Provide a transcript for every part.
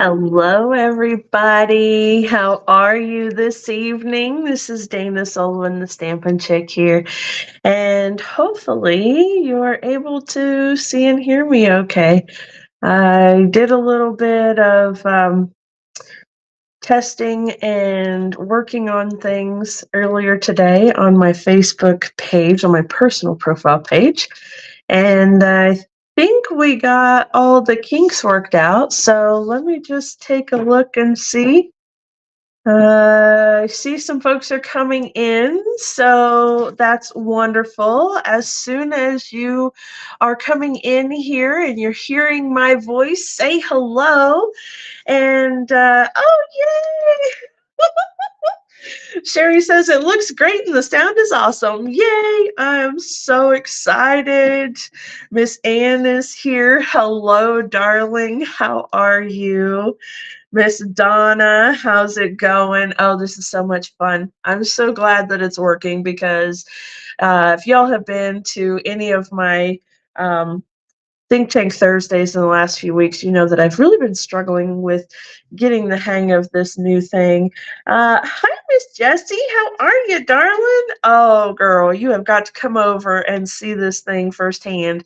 Hello, everybody. How are you this evening? This is Dana Sullivan, the Stampin' Chick here, and hopefully you're able to see and hear me okay. I did a little bit of testing and working on things earlier today on my Facebook page, on my personal profile page, and I think we got all the kinks worked out. So let me just take a look and see. I see some folks are coming in, so that's wonderful. As soon as you are coming in here and you're hearing my voice, say hello. And oh, yay! Sherry says it looks great and the sound is awesome. Yay! I'm so excited. Miss Ann is here. Hello, darling. How are you? Miss Donna, how's it going? Oh, this is so much fun. I'm so glad that it's working because if y'all have been to any of my Think Tank Thursdays in the last few weeks, you know that I've really been struggling with getting the hang of this new thing. Hi, Miss Jessie. How are you, darling? Oh, girl, you have got to come over and see this thing firsthand.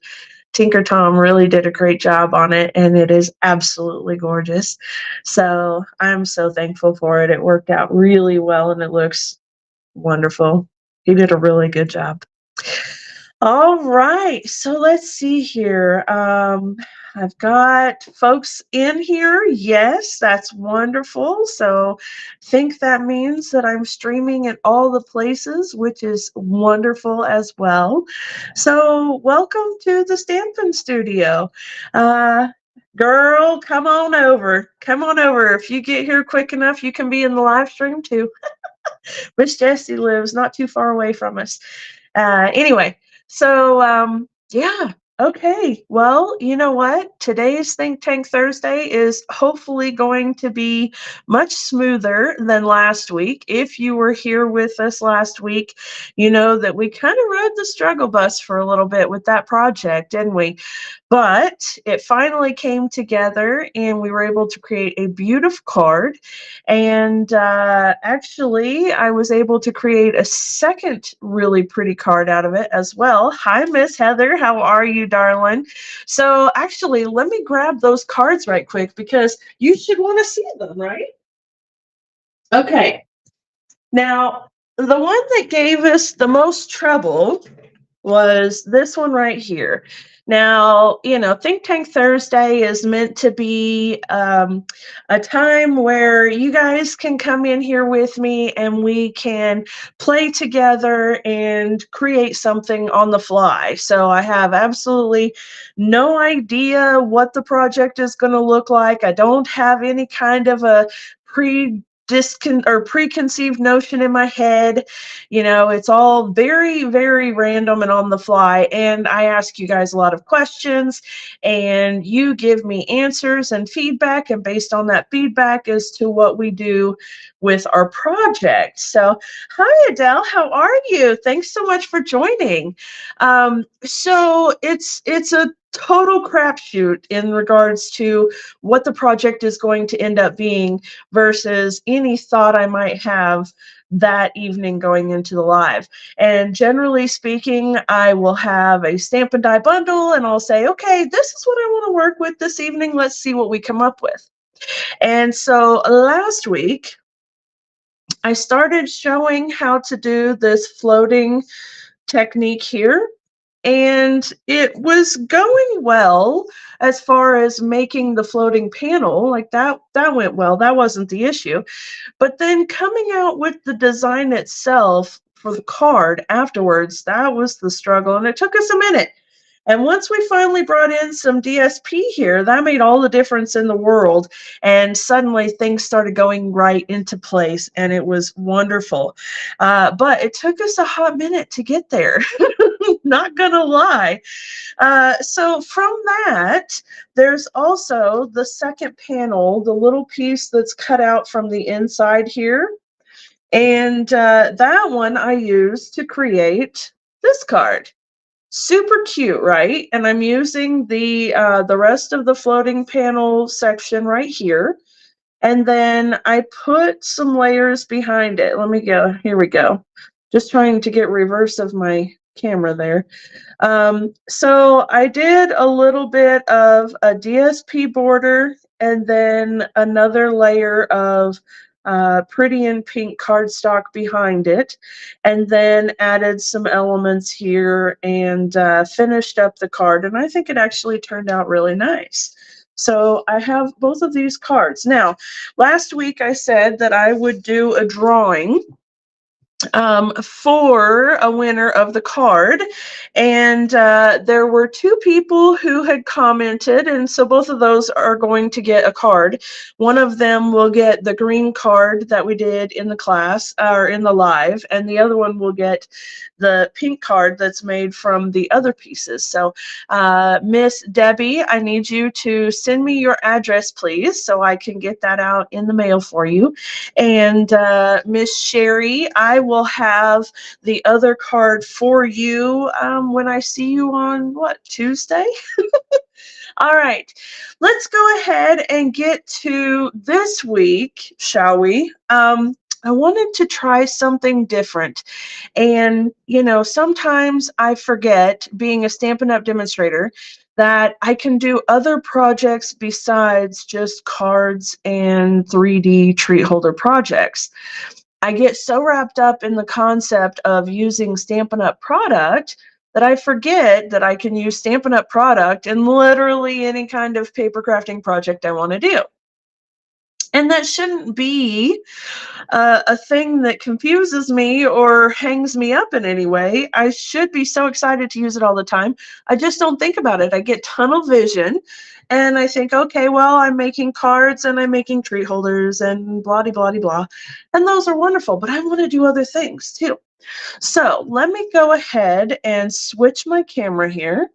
Tinker Tom really did a great job on it, and it is absolutely gorgeous. So I'm so thankful for it. It worked out really well, and it looks wonderful. He did a really good job. All right, so let's see here. I've got folks in here. Yes, that's wonderful. So think that means that I'm streaming at all the places, which is wonderful as well. So welcome to the Stampin' Studio. Uh, Girl, come on over. Come on over. If you get here quick enough, you can be in the live stream too. Miss Jessie lives not too far away from us. Anyway, so yeah. Okay. Well, you know what? Today's Think Tank Thursday is hopefully going to be much smoother than last week. If you were here with us last week, you know that we kind of rode the struggle bus for a little bit with that project, didn't we? But it finally came together and we were able to create a beautiful card. And actually, I was able to create a second really pretty card out of it as well. Hi, Miss Heather. How are you, darling? So, actually, let me grab those cards right quick because you should want to see them, right? Okay. Now, the one that gave us the most trouble was this one right here. Now, you know, Think Tank Thursday is meant to be a time where you guys can come in here with me and we can play together and create something on the fly. So I have absolutely no idea what the project is going to look like. I don't have any kind of a preconceived notion in my head. You know, it's all very, very random and on the fly. And I ask you guys a lot of questions and you give me answers and feedback. And based on that feedback as to what we do with our project. So, hi, Adele. How are you? Thanks so much for joining. So it's a total crapshoot in regards to what the project is going to end up being versus any thought I might have that evening going into the live. And generally speaking, I will have a stamp and die bundle and I'll say, okay, this is what I want to work with this evening. Let's see what we come up with. And so last week, I started showing how to do this floating technique here. And it was going well as far as making the floating panel. Like that went well. That wasn't the issue. But then coming out with the design itself for the card afterwards, that was the struggle. And it took us a minute. And once we finally brought in some DSP here, that made all the difference in the world. And suddenly things started going right into place, and it was wonderful. But it took us a hot minute to get there. Not gonna lie. So from that, there's also the second panel, the little piece that's cut out from the inside here. And that one I used to create this card. Super cute, right? And I'm using the rest of the floating panel section right here. And then I put some layers behind it. Let me go. Here we go. Just trying to get reverse of my camera there. So I did a little bit of a DSP border and then another layer of pretty in pink cardstock behind it, and then added some elements here and finished up the card. And I think it actually turned out really nice. So I have both of these cards. Now, last week I said that I would do a drawing for a winner of the card. And there were two people who had commented, and so both of those are going to get a card. One of them will get the green card that we did in the class or in the live, and the other one will get the pink card that's made from the other pieces. So Miss Debbie, I need you to send me your address, please, so I can get that out in the mail for you. And Miss Sherry, I will have the other card for you when I see you on what, Tuesday? All right, let's go ahead and get to this week, shall we? I wanted to try something different. And, you know, sometimes I forget, being a Stampin' Up! Demonstrator, that I can do other projects besides just cards and 3D treat holder projects. I get so wrapped up in the concept of using Stampin' Up! Product that I forget that I can use Stampin' Up! Product in literally any kind of paper crafting project I want to do. And that shouldn't be a thing that confuses me or hangs me up in any way. I should be so excited to use it all the time. I just don't think about it. I get tunnel vision and I think, okay, well, I'm making cards and I'm making treat holders and blah, blah, blah, blah. And those are wonderful, but I want to do other things too. So let me go ahead and switch my camera here.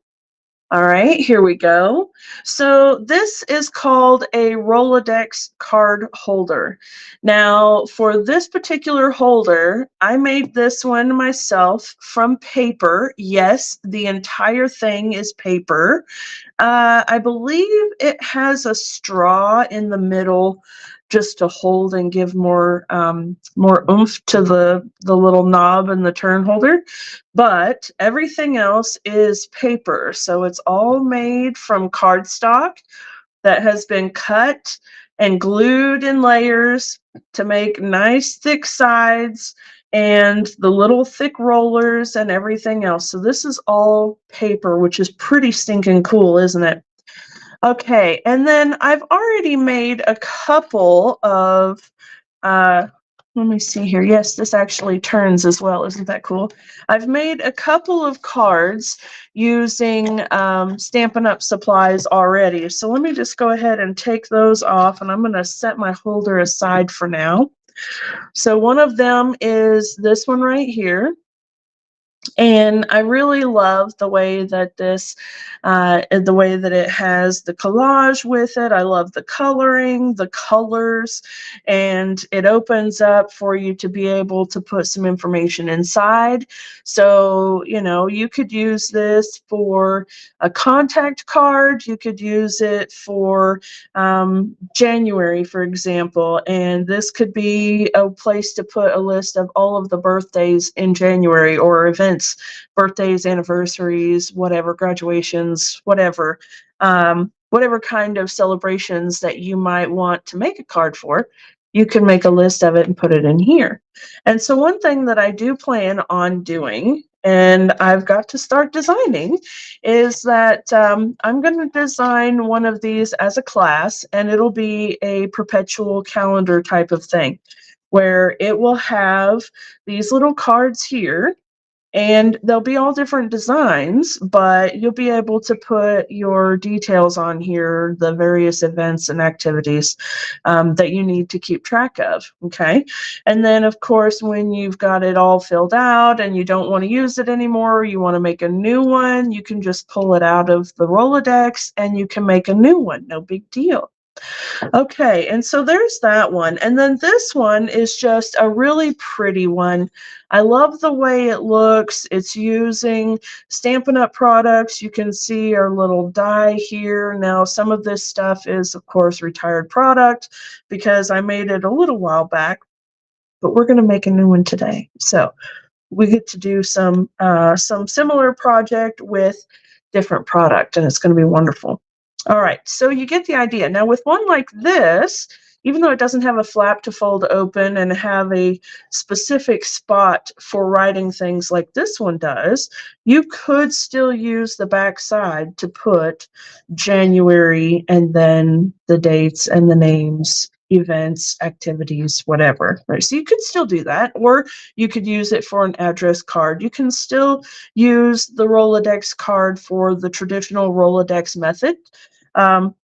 All right, here we go. So this is called a Rolodex card holder. Now, for this particular holder, I made this one myself from paper. Yes, the entire thing is paper. I believe it has a straw in the middle just to hold and give more more oomph to the little knob and the turn holder. But everything else is paper. So it's all made from cardstock that has been cut and glued in layers to make nice thick sides and the little thick rollers and everything else. So this is all paper, which is pretty stinking cool, isn't it? Okay, and then I've already made a couple of, let me see here. Yes, this actually turns as well. Isn't that cool? I've made a couple of cards using Stampin' Up! Supplies already. So let me just go ahead and take those off, and I'm going to set my holder aside for now. So one of them is this one right here. And I really love the way that the way that it has the collage with it. I love the coloring, the colors, and it opens up for you to be able to put some information inside. So, you know, you could use this for a contact card. You could use it for January, for example, and this could be a place to put a list of all of the birthdays in January or events, birthdays, anniversaries, whatever, graduations, whatever, whatever kind of celebrations that you might want to make a card for. You can make a list of it and put it in here. And so one thing that I do plan on doing, and I've got to start designing, is that I'm going to design one of these as a class, and it'll be a perpetual calendar type of thing, where it will have these little cards here, and they'll be all different designs, but you'll be able to put your details on here, the various events and activities that you need to keep track of, okay? And then, of course, when you've got it all filled out and you don't want to use it anymore, you want to make a new one, you can just pull it out of the Rolodex and you can make a new one, no big deal. Okay, and so there's that one. And then this one is just a really pretty one. I love the way it looks. It's using Stampin' Up! Products. You can see our little die here. Now, some of this stuff is, of course, retired product because I made it a little while back, but we're going to make a new one today. So we get to do some similar project with different product, and it's going to be wonderful. All right, so you get the idea. Now with one like this, even though it doesn't have a flap to fold open and have a specific spot for writing things like this one does, you could still use the back side to put January and then the dates and the names, events, activities, whatever. Right? So you could still do that, or you could use it for an address card. You can still use the Rolodex card for the traditional Rolodex method.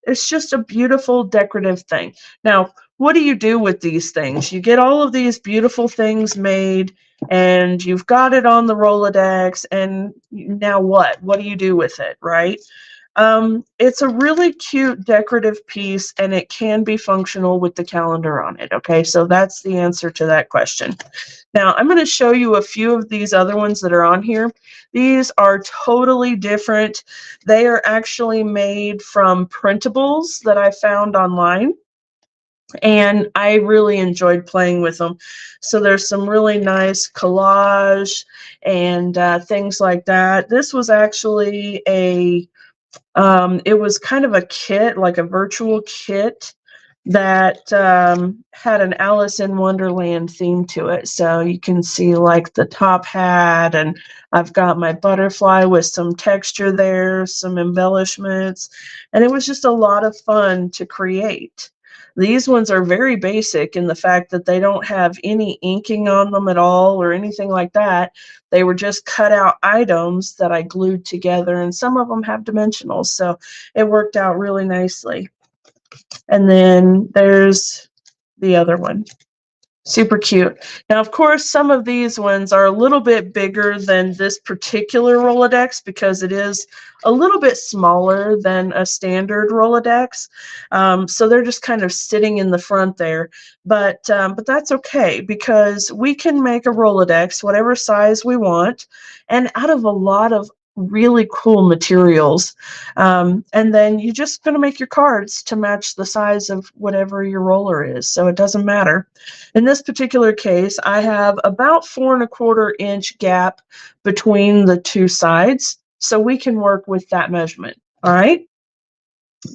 It's just a beautiful decorative thing. Now, what do you do with these things? You get all of these beautiful things made and you've got it on the Rolodex, and now what? What do you do with it, right? It's a really cute decorative piece and it can be functional with the calendar on it. Okay, so that's the answer to that question. Now, I'm going to show you a few of these other ones that are on here. These are totally different. They are actually made from printables that I found online, and I really enjoyed playing with them. So there's some really nice collage and things like that. This was actually it was kind of a kit, like a virtual kit that had an Alice in Wonderland theme to it. So you can see like the top hat, and I've got my butterfly with some texture there, some embellishments, and it was just a lot of fun to create. These ones are very basic in the fact that they don't have any inking on them at all or anything like that. They were just cut out items that I glued together, and some of them have dimensionals, so it worked out really nicely. And then there's the other one. Super cute. Now, of course, some of these ones are a little bit bigger than this particular Rolodex because it is a little bit smaller than a standard Rolodex. So they're just kind of sitting in the front there. But that's okay because we can make a Rolodex whatever size we want and out of a lot of really cool materials. And then you're just going to make your cards to match the size of whatever your roller is. So it doesn't matter. In this particular case, I have about 4¼ inch gap between the two sides, so we can work with that measurement. All right.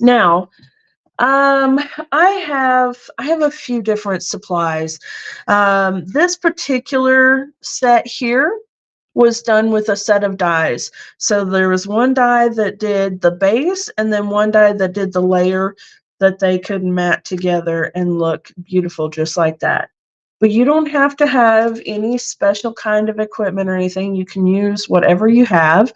Now, I have a few different supplies. This particular set here was done with a set of dies. So there was one die that did the base and then one die that did the layer that they could mat together and look beautiful just like that. But you don't have to have any special kind of equipment or anything. You can use whatever you have.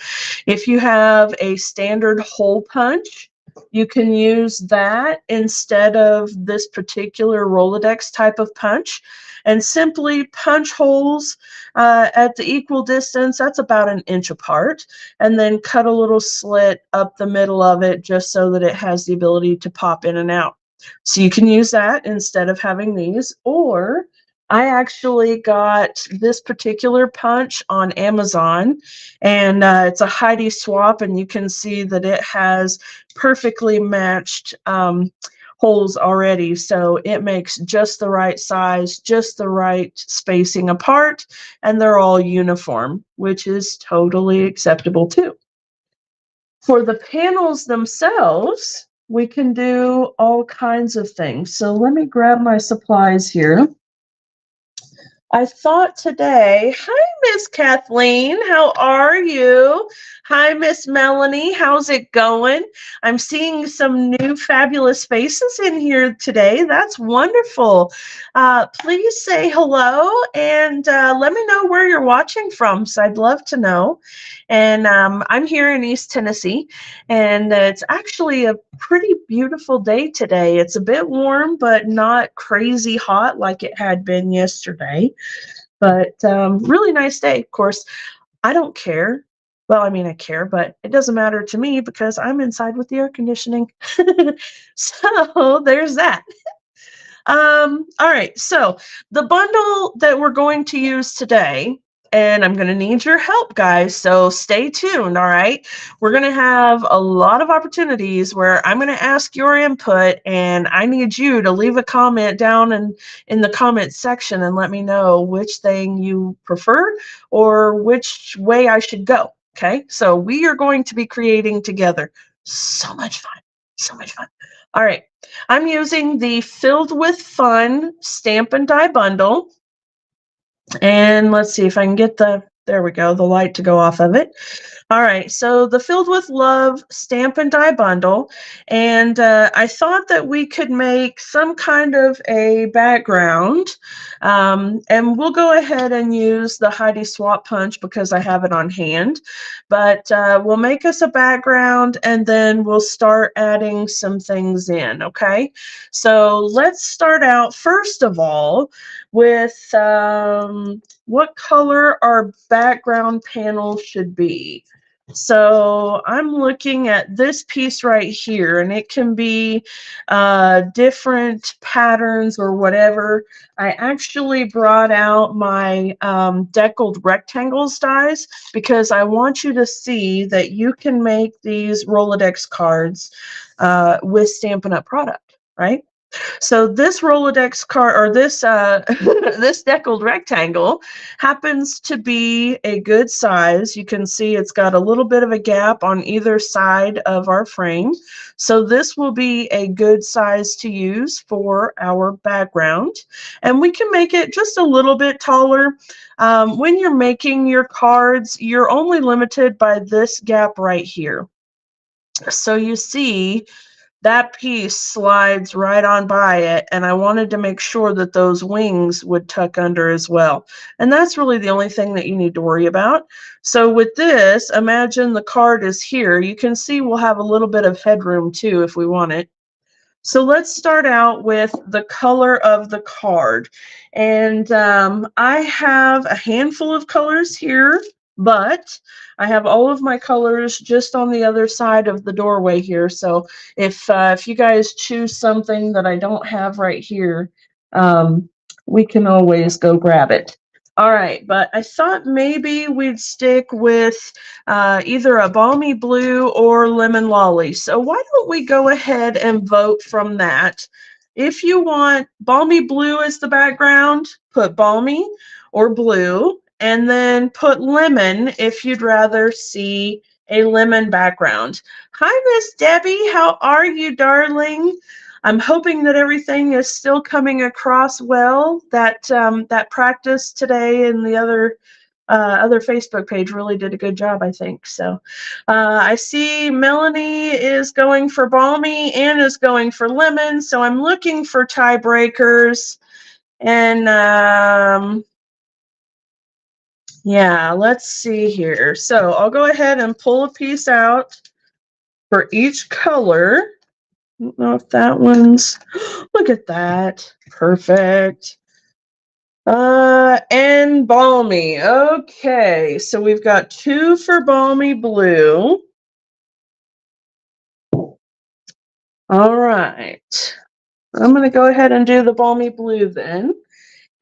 If you have a standard hole punch, you can use that instead of this particular Rolodex type of punch and simply punch holes at the equal distance. That's about 1 inch apart, and then cut a little slit up the middle of it just so that it has the ability to pop in and out. So you can use that instead of having these, or I actually got this particular punch on Amazon, and it's a Heidi swap, and you can see that it has perfectly matched holes already. So it makes just the right size, just the right spacing apart, and they're all uniform, which is totally acceptable too. For the panels themselves, we can do all kinds of things. So let me grab my supplies here. I thought today, hi, Miss Kathleen, how are you? Hi, Miss Melanie, how's it going? I'm seeing some new fabulous faces in here today. That's wonderful. Please say hello and let me know where you're watching from, so I'd love to know. And I'm here in East Tennessee, and it's actually a pretty beautiful day today. It's a bit warm, but not crazy hot like it had been yesterday. But really nice day. Of course, I don't care Well, I mean, I care, but it doesn't matter to me because I'm inside with the air conditioning. So there's that. All right, so the bundle that we're going to use today, and I'm going to need your help, guys, so stay tuned, all right? We're going to have a lot of opportunities where I'm going to ask your input, and I need you to leave a comment down in the comment section and let me know which thing you prefer or which way I should go, okay? So we are going to be creating together. So much fun, so much fun. All right. I'm using the Filled with Fun Stamp and Die bundle. And let's see if I can get there we go, the light to go off of it. All right, so the Filled with Love Stamp and Die bundle. And I thought that we could make some kind of a background. And we'll go ahead and use the Heidi Swap Punch because I have it on hand. But we'll make us a background and then we'll start adding some things in, okay? So let's start out, first of all, with what color our background panel should be. So I'm looking at this piece right here, and it can be different patterns or whatever. I actually brought out my deckled rectangles dies because I want you to see that you can make these Rolodex cards with Stampin' Up! Product, right? So this Rolodex card, or this this deckled rectangle, happens to be a good size. You can see it's got a little bit of a gap on either side of our frame. So this will be a good size to use for our background. And we can make it just a little bit taller. When you're making your cards, you're only limited by this gap right here. So you see, that piece slides right on by it, and I wanted to make sure that those wings would tuck under as well. And that's really the only thing that you need to worry about. So with this, imagine the card is here. You can see we'll have a little bit of headroom too if we want it. So let's start out with the color of the card. And I have a handful of colors here, but I have all of my colors just on the other side of the doorway here. So if you guys choose something that I don't have right here, we can always go grab it. All right, but I thought maybe we'd stick with either a balmy blue or lemon lolly. So why don't we go ahead and vote from that? If you want balmy blue as the background, put balmy or blue, and then put lemon if you'd rather see a lemon background. Hi, Miss Debbie. How are you, darling? I'm hoping that everything is still coming across well. That practice today and the other Facebook page really did a good job, I think. So I see Melanie is going for balmy, Anne is going for lemon. So I'm looking for tiebreakers. And yeah, let's see here. So I'll go ahead and pull a piece out for each color. I don't know if that one's, look at that. Perfect. And balmy. Okay, so we've got 2 for balmy blue. All right. I'm going to go ahead and do the balmy blue then.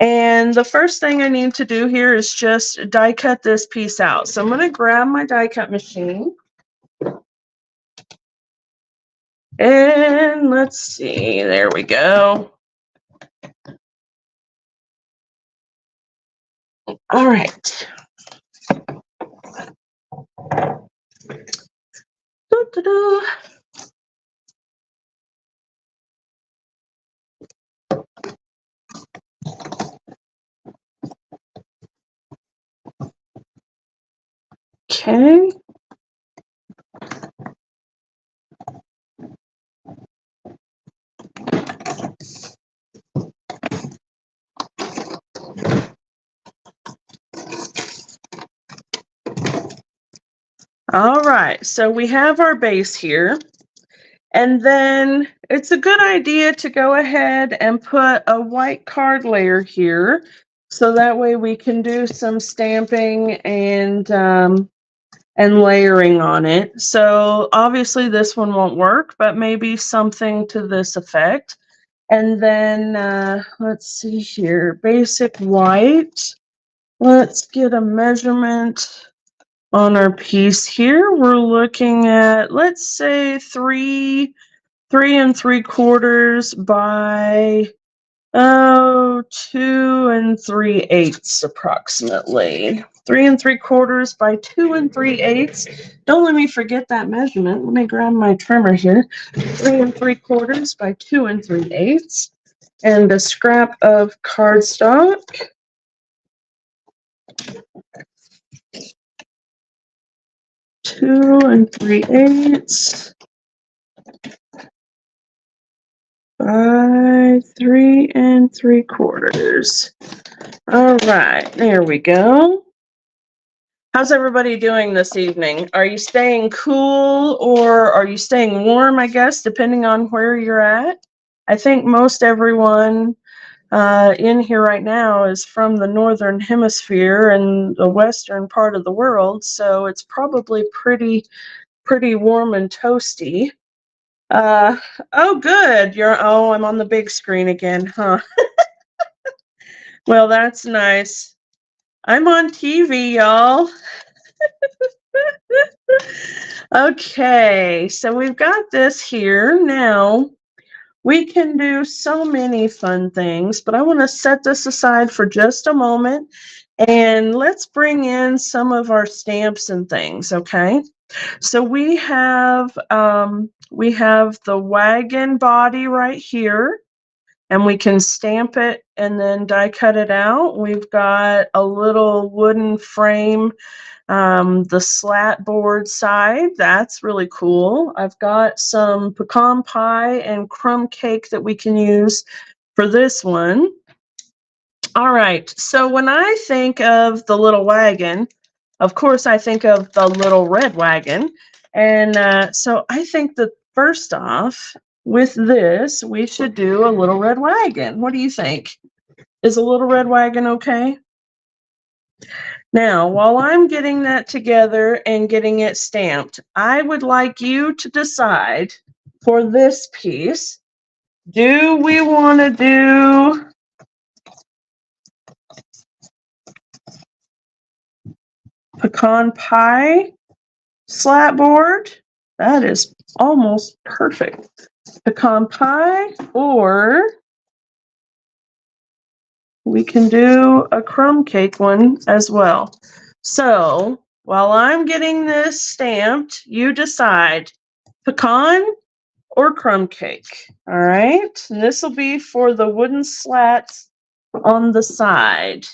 And the first thing I need to do here is just die cut this piece out. So I'm going to grab my die cut machine. And let's see, there we go. All right. Doo-doo-doo. Okay. All right, so we have our base here. And then it's a good idea to go ahead and put a white card layer here. So that way we can do some stamping and and layering on it. So obviously this one won't work, but maybe something to this effect. And then let's see here, basic white. Let's get a measurement on our piece here. We're looking at, let's say 3 3 3/4 by 2 3/8 approximately. 3 3/4 by 2 3/8. Don't let me forget that measurement. Let me grab my trimmer here. 3 3/4 by 2 3/8. And a scrap of cardstock. 2 3/8 by 3 3/4. All right, there we go. How's everybody doing this evening? Are you staying cool or are you staying warm, I guess, depending on where you're at? I think most everyone in here right now is from the northern hemisphere and the western part of the world, so it's probably pretty warm and toasty. Oh, good. I'm on the big screen again, huh? Well, that's nice. I'm on TV, y'all. Okay, so we've got this here. Now, we can do so many fun things, but I want to set this aside for just a moment and let's bring in some of our stamps and things, okay? So we have the wagon body right here, and we can stamp it and then die cut it out. We've got a little wooden frame, the slat board side. That's really cool. I've got some pecan pie and crumb cake that we can use for this one. All right, so when I think of the little wagon, of course I think of the little red wagon. And so I think that first off, with this, we should do a little red wagon. What do you think? Is a little red wagon okay? Now, while I'm getting that together and getting it stamped, I would like you to decide for this piece, do we want to do pecan pie slat board? That is almost perfect. Pecan pie, or we can do a crumb cake one as well. So while I'm getting this stamped, you decide pecan or crumb cake. All right, and this will be for the wooden slats on the side.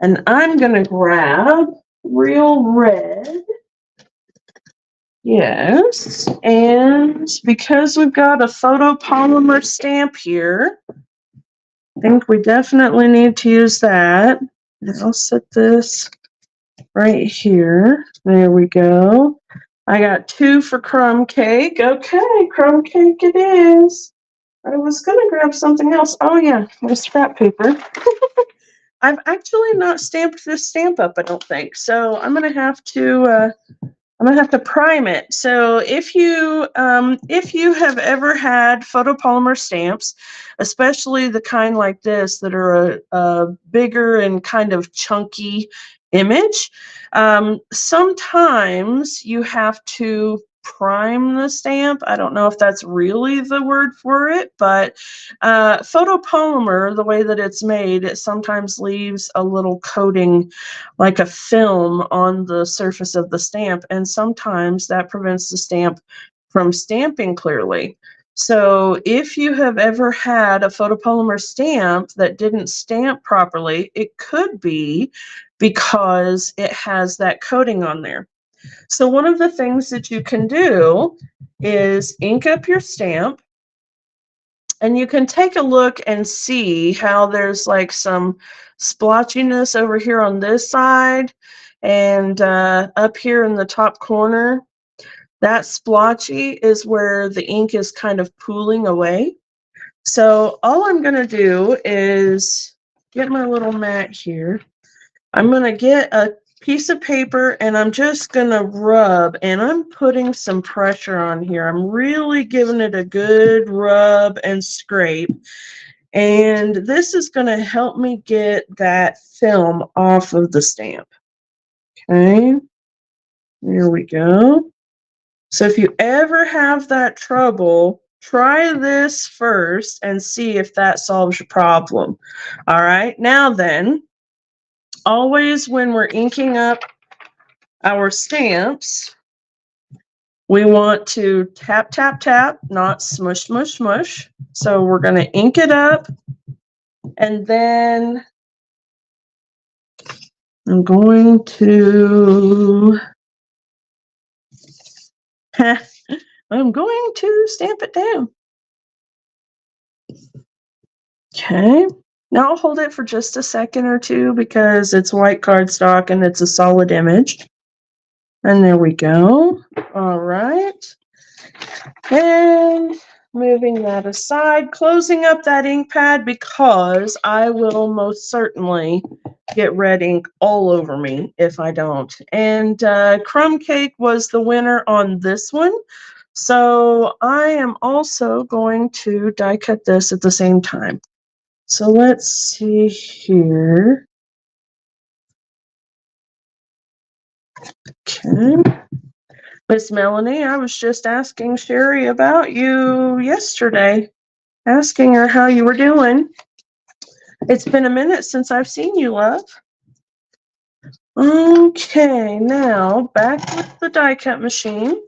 And I'm gonna grab real red. Yes, and because we've got a photopolymer stamp here, I think we definitely need to use that. And I'll set this right here. There we go. I got 2 for crumb cake. Okay, crumb cake it is. I was going to grab something else. Oh, yeah, my scrap paper. I've actually not stamped this stamp up, I don't think. So I'm going to have to prime it. So if you have ever had photopolymer stamps, especially the kind like this that are a bigger and kind of chunky image, sometimes you have to prime the stamp. I don't know if that's really the word for it, but photopolymer, the way that it's made, it sometimes leaves a little coating like a film on the surface of the stamp, and sometimes that prevents the stamp from stamping clearly. So if you have ever had a photopolymer stamp that didn't stamp properly, it could be because it has that coating on there. So one of the things that you can do is ink up your stamp, and you can take a look and see how there's like some splotchiness over here on this side and up here in the top corner. That splotchy is where the ink is kind of pooling away. So all I'm going to do is get my little mat here. I'm going to get a piece of paper and I'm just gonna rub, and I'm putting some pressure on here. I'm really giving it a good rub and scrape. And this is gonna help me get that film off of the stamp. Okay, there we go. So if you ever have that trouble, try this first and see if that solves your problem. All right, now then, always when we're inking up our stamps, we want to tap, tap, tap, not smush, smush, smush. So we're going to ink it up, and then I'm going to stamp it down. Okay. Now I'll hold it for just a second or two because it's white cardstock and it's a solid image. And there we go. All right. And moving that aside, closing up that ink pad because I will most certainly get red ink all over me if I don't. And Crumb Cake was the winner on this one. So I am also going to die cut this at the same time. So let's see here. Okay. Miss Melanie, I was just asking Sherry about you yesterday, asking her how you were doing. It's been a minute since I've seen you, love. Okay, now back with the die cut machine.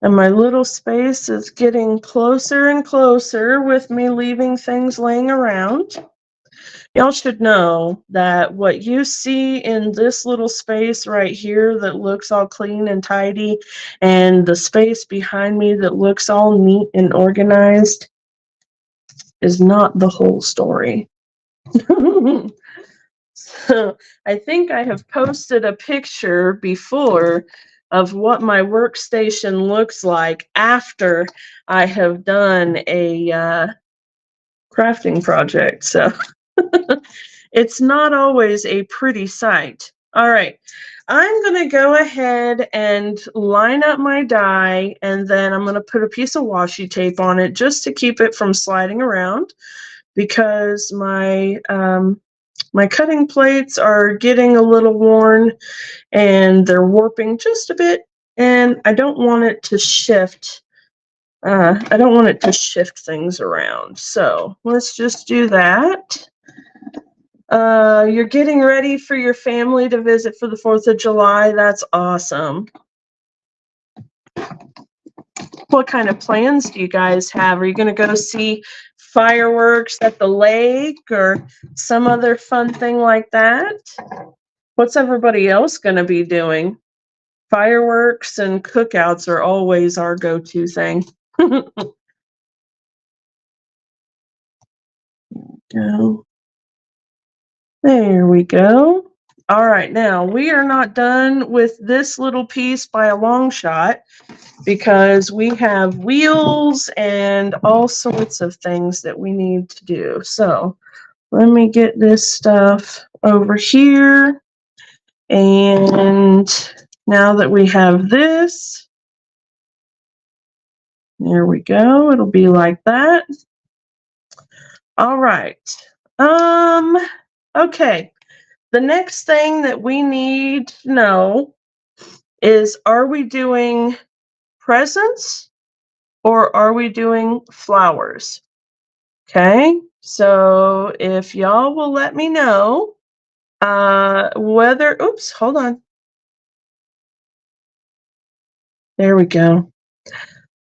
And my little space is getting closer and closer with me leaving things laying around. Y'all should know that what you see in this little space right here that looks all clean and tidy, and the space behind me that looks all neat and organized, is not the whole story. So I think I have posted a picture before of what my workstation looks like after I have done a crafting project. So it's not always a pretty sight. All right, I'm going to go ahead and line up my die, and then I'm going to put a piece of washi tape on it just to keep it from sliding around, because my cutting plates are getting a little worn and they're warping just a bit, and I don't want it to shift. I don't want it to shift things around. So let's just do that. You're getting ready for your family to visit for the 4th of July. That's awesome. What kind of plans do you guys have? Are you going to go see fireworks at the lake or some other fun thing like that? What's everybody else going to be doing? Fireworks and cookouts are always our go-to thing. Go. There we go. All right, now we are not done with this little piece by a long shot, because we have wheels and all sorts of things that we need to do. So let me get this stuff over here. And now that we have this, there we go. It'll be like that. All right. Okay. The next thing that we need to know is, are we doing presents or are we doing flowers? Okay, so if y'all will let me know whether, oops, hold on. There we go.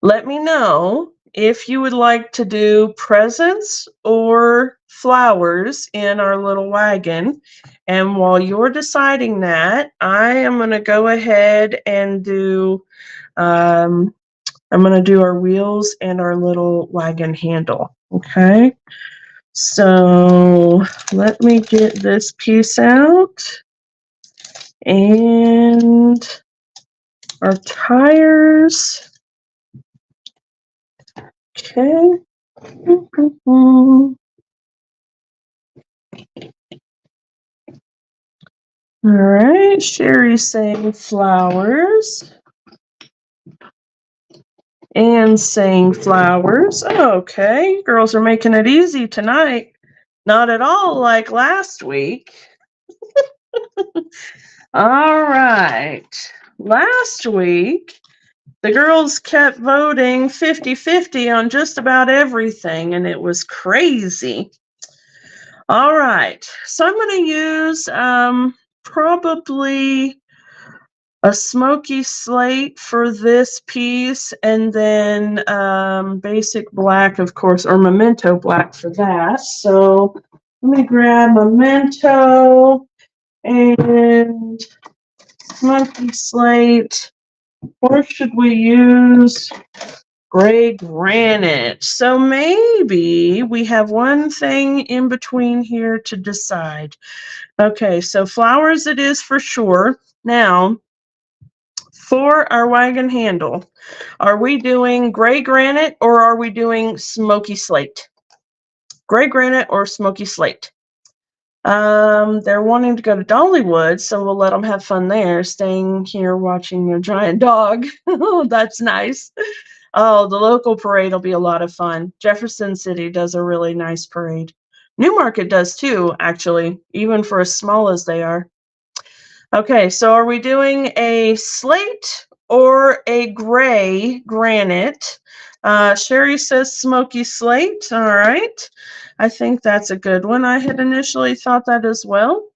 Let me know if you would like to do presents or flowers in our little wagon. And while you're deciding that, I am going to go ahead and do, I'm going to do our wheels and our little wagon handle. Okay. So let me get this piece out. And our tires. Okay. All right, Sherry's saying flowers. And saying flowers. Okay, girls are making it easy tonight. Not at all like last week. All right. Last week, the girls kept voting 50-50 on just about everything, and it was crazy. All right. So I'm going to use probably a smoky slate for this piece, and then basic black, of course, or memento black for that. So let me grab memento and smoky slate. Or should we use gray granite? So maybe we have one thing in between here to decide. Okay, so flowers it is for sure. Now, for our wagon handle, are we doing gray granite or are we doing smoky slate? Gray granite or smoky slate? They're wanting to go to Dollywood, so we'll let them have fun there, staying here watching their giant dog. Oh, that's nice. Oh, the local parade will be a lot of fun. Jefferson City does a really nice parade. Newmarket does too, actually, even for as small as they are. Okay, so are we doing a slate or a gray granite? Sherry says smoky slate. All right. I think that's a good one. I had initially thought that as well.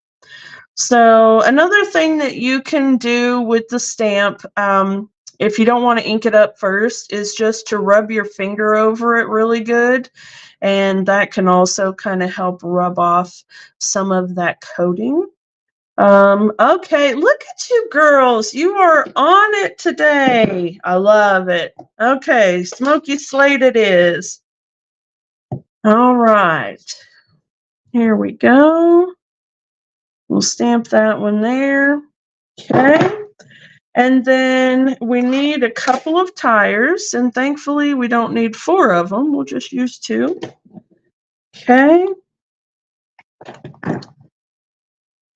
So another thing that you can do with the stamp, if you don't want to ink it up first, is just to rub your finger over it really good. And that can also kind of help rub off some of that coating. Okay, look at you girls. You are on it today. I love it. Okay, smoky slate it is. All right. Here we go. We'll stamp that one there. Okay. And then we need a couple of tires, and thankfully we don't need 4 of them. We'll just use 2. Okay.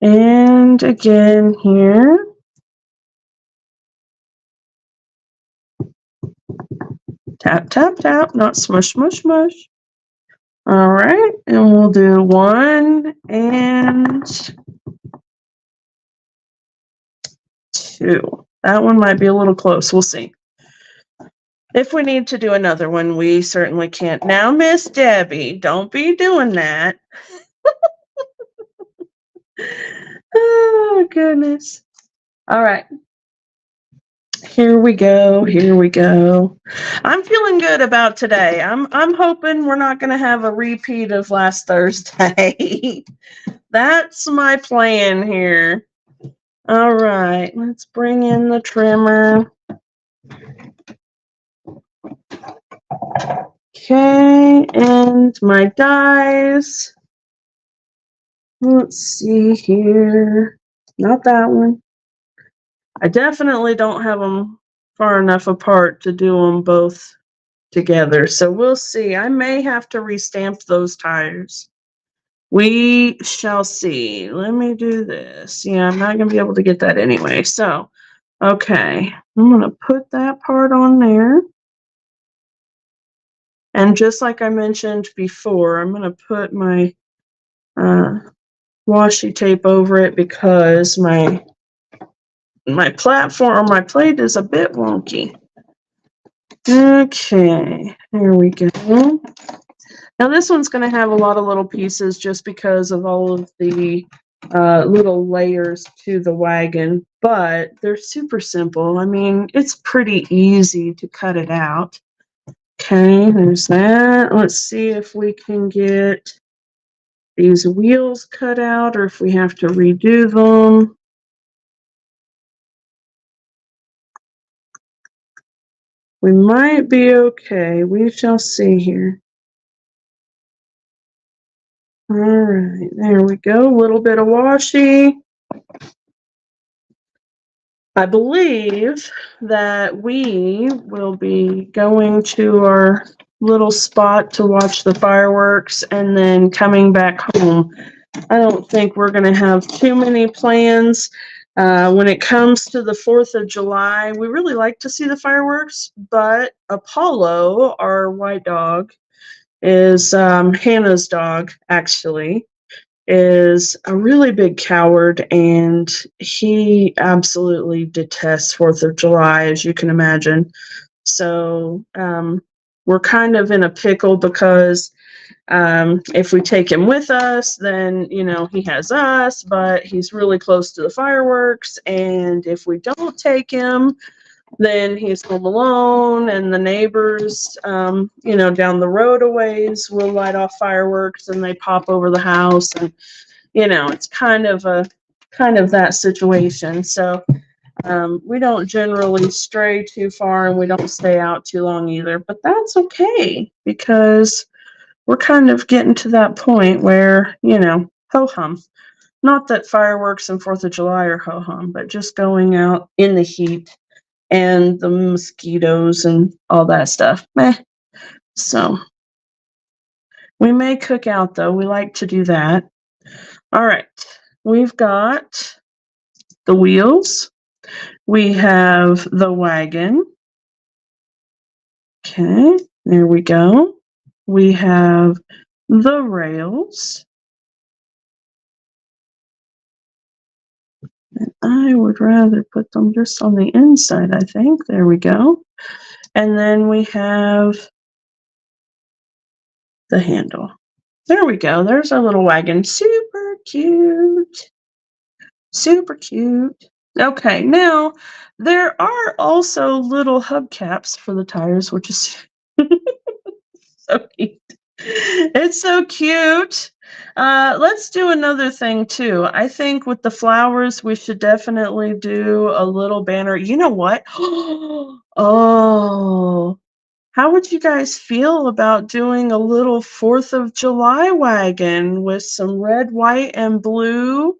And again here. Tap, tap, tap, not smush, smush, smush. All right, and we'll do 1 and 2. That one might be a little close. We'll see. If we need to do another one, we certainly can't. Now, Miss Debbie, don't be doing that. Oh, goodness. All right. Here we go. Here we go. I'm feeling good about today. I'm hoping we're not going to have a repeat of last Thursday. That's my plan here. All right, let's bring in the trimmer. Okay, and my dies. Let's see here. Not that one. I definitely don't have them far enough apart to do them both together. So we'll see. I may have to restamp those tires. We shall see. Let me do this. Yeah, I'm not going to be able to get that anyway. So, okay. I'm going to put that part on there. And just like I mentioned before, I'm going to put my washi tape over it because my platform or my plate is a bit wonky. Okay, there we go. Now this one's going to have a lot of little pieces just because of all of the little layers to the wagon, but they're super simple. I mean, it's pretty easy to cut it out. Okay, there's that. Let's see if we can get these wheels cut out or if we have to redo them. We might be okay. We shall see here. All right, there we go. A little bit of washi. I believe that we will be going to our little spot to watch the fireworks and then coming back home. I don't think we're going to have too many plans. When it comes to the 4th of July, we really like to see the fireworks, but Apollo, our white dog, is Hannah's dog, actually, is a really big coward, and he absolutely detests 4th of July, as you can imagine. So we're kind of in a pickle because if we take him with us, then, he has us, but he's really close to the fireworks. And if we don't take him, then he's home alone, and the neighbors, down the road a ways will light off fireworks and they pop over the house. And, it's kind of that situation. So we don't generally stray too far, and we don't stay out too long either, but that's okay because we're kind of getting to that point where, ho-hum. Not that fireworks and 4th of July are ho-hum, but just going out in the heat and the mosquitoes and all that stuff. Meh. So we may cook out, though. We like to do that. All right. We've got the wheels. We have the wagon. Okay, there we go. We have the rails. And I would rather put them just on the inside, I think. There we go. And then we have the handle. There we go. There's our little wagon. Super cute. Super cute. Okay, now there are also little hubcaps for the tires, which is so cute. It's so cute. Let's do another thing too. I think with the flowers, we should definitely do a little banner. You know what? Oh, how would you guys feel about doing a little 4th of July wagon with some red, white, and blue?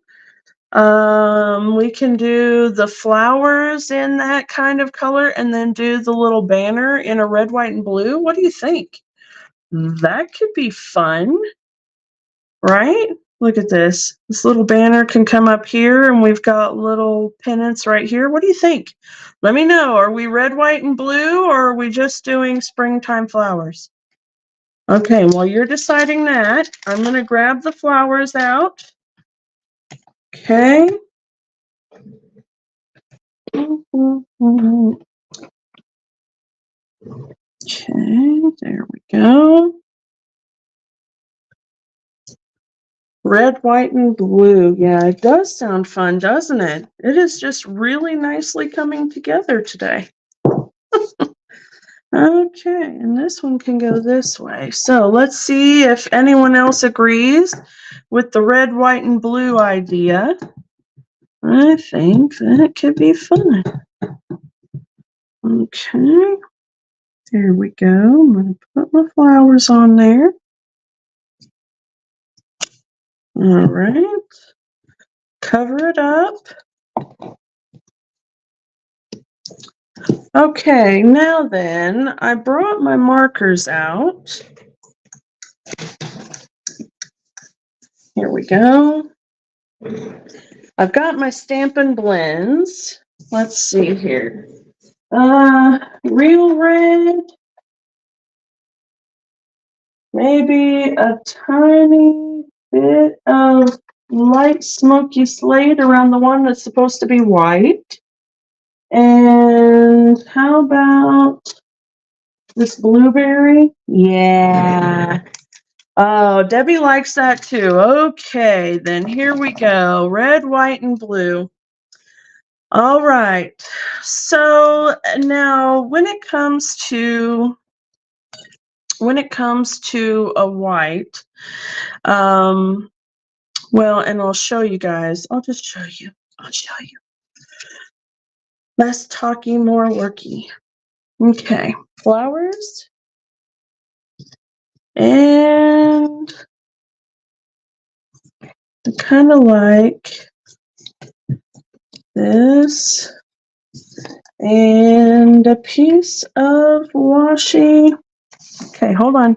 We can do the flowers in that kind of color and then do the little banner in a red, white, and blue. What do you think? That could be fun, right? Look at this. This little banner can come up here, and we've got little pennants right here. What do you think? Let me know. Are we red, white, and blue, or are we just doing springtime flowers? Okay, while you're deciding that, I'm going to grab the flowers out. Okay. Okay, there we go. Red, white, and blue. Yeah, it does sound fun, doesn't it? It is just really nicely coming together today. Okay, and this one can go this way. So let's see if anyone else agrees with the red, white, and blue idea. I think that could be fun. Okay, there we go. I'm going to put my flowers on there. All right, cover it up. Okay, now then, I brought my markers out. Here we go. I've got my Stampin' Blends. Let's see here. Real red. Maybe a tiny bit of light smoky slate around the one that's supposed to be white. And how about this blueberry? Yeah. Oh, Debbie likes that too. Okay, then here we go. Red, white, and blue. All right. So now when it comes to a white, well, and I'll show you guys. I'll show you. Less talky, more worky. Okay, flowers. And kind of like this. And a piece of washi. Okay, hold on.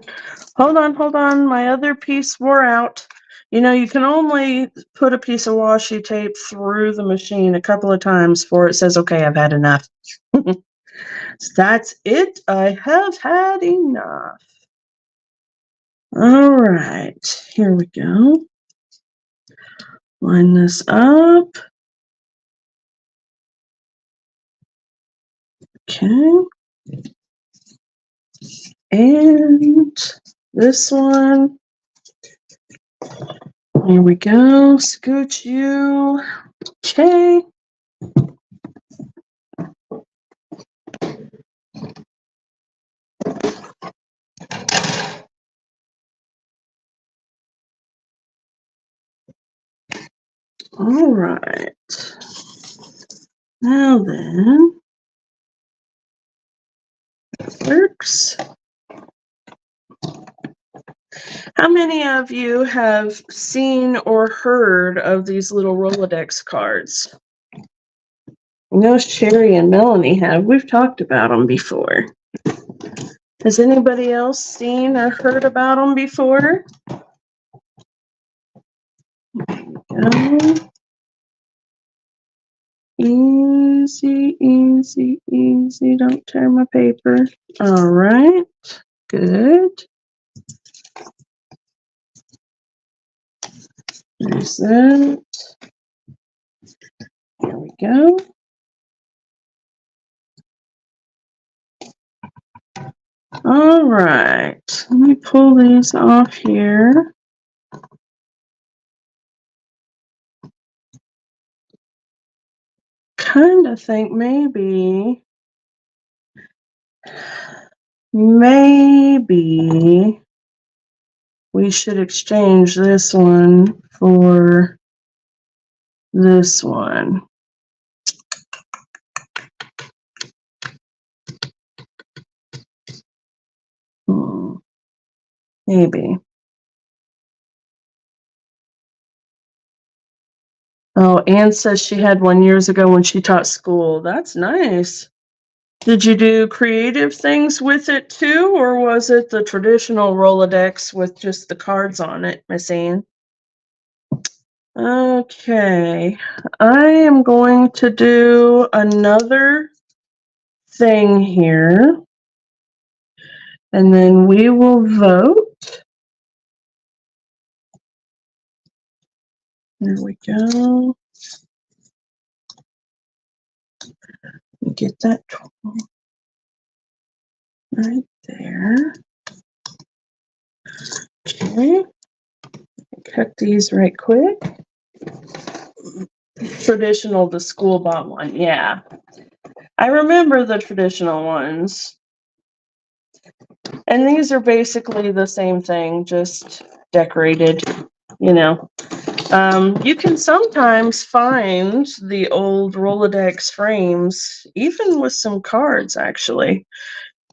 My other piece wore out. You know, you can only put a piece of washi tape through the machine a couple of times before it says, okay, I've had enough. So that's it. I have had enough. All right, here we go. Line this up. Okay. And this one. Here we go. Scooch you. Okay. All right. Now then, works. How many of you have seen or heard of these little Rolodex cards? I know Sherry and Melanie have. We've talked about them before. Has anybody else seen or heard about them before? Go. Easy, easy, easy. Don't tear my paper. All right. Good. There's that. Here we go. All right. Let me pull these off here. Kind of think maybe we should exchange this one for this one. Maybe. Oh, Anne says she had one years ago when she taught school. That's nice. Did you do creative things with it too, or was it the traditional Rolodex with just the cards on it, Miss Anne? Okay, I am going to do another thing here, and then we will vote. There we go. Get that right there. Okay, cut these right quick. Traditional, the school bought one, yeah. I remember the traditional ones. And these are basically the same thing, just decorated, you know. You can sometimes find the old Rolodex frames, even with some cards, actually,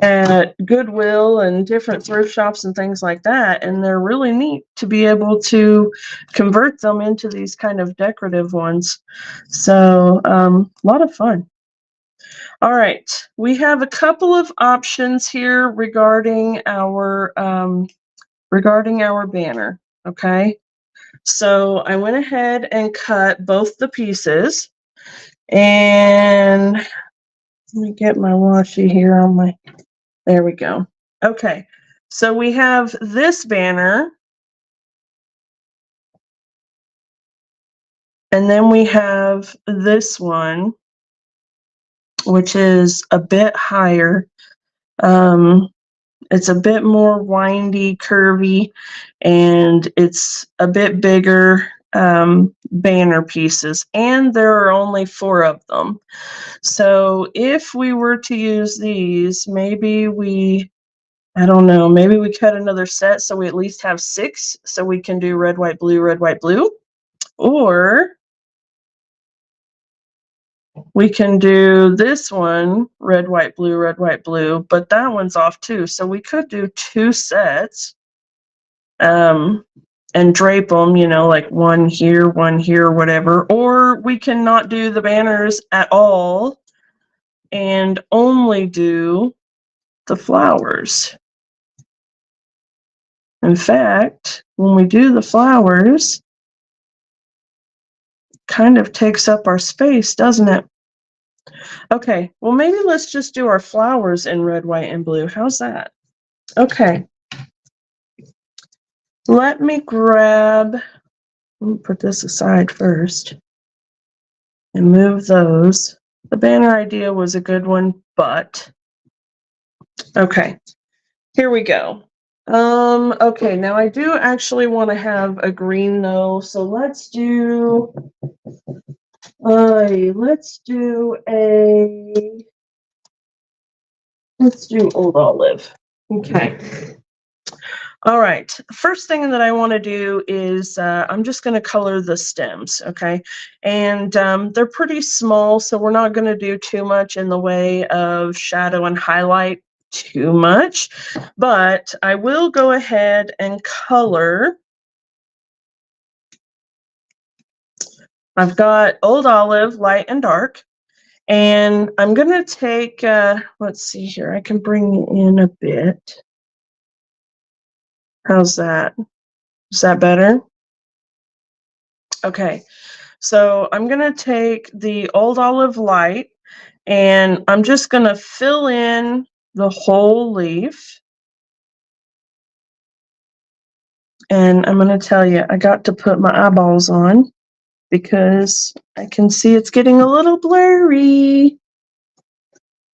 at Goodwill and different thrift shops and things like that. And they're really neat to be able to convert them into these kind of decorative ones. So, a lot of fun. All right, we have a couple of options here regarding our banner. Okay, so I went ahead and cut both the pieces, and let me get my washi here on my. There we go. Okay, so we have this banner, and then we have this one, which is a bit higher. It's a bit more windy, curvy, and it's a bit bigger banner pieces, and there are only 4 of them. So if we were to use these, I don't know, maybe we cut another set so we at least have 6, so we can do red, white, blue, red, white, blue. Or we can do this one, red, white, blue, but that one's off too. So we could do 2 sets and drape them, you know, like one here, whatever. Or we can not do the banners at all and only do the flowers. In fact, when we do the flowers, it kind of takes up our space, doesn't it? Okay, well, maybe let's just do our flowers in red, white, and blue. How's that? Okay. Let me put this aside first and move those. The banner idea was a good one, but okay, here we go. Okay, now I do actually want to have a green though, so let's do Old Olive. Okay. All right. First thing that I want to do is I'm just going to color the stems, okay? And they're pretty small, so we're not going to do too much in the way of shadow and highlight too much. But I will go ahead and color. I've got Old Olive, light and dark. And I'm going to take, let's see here, I can bring it in a bit. How's that? Is that better? Okay, so I'm going to take the Old Olive light and I'm just going to fill in the whole leaf. And I'm going to tell you, I got to put my eyeballs on because I can see it's getting a little blurry.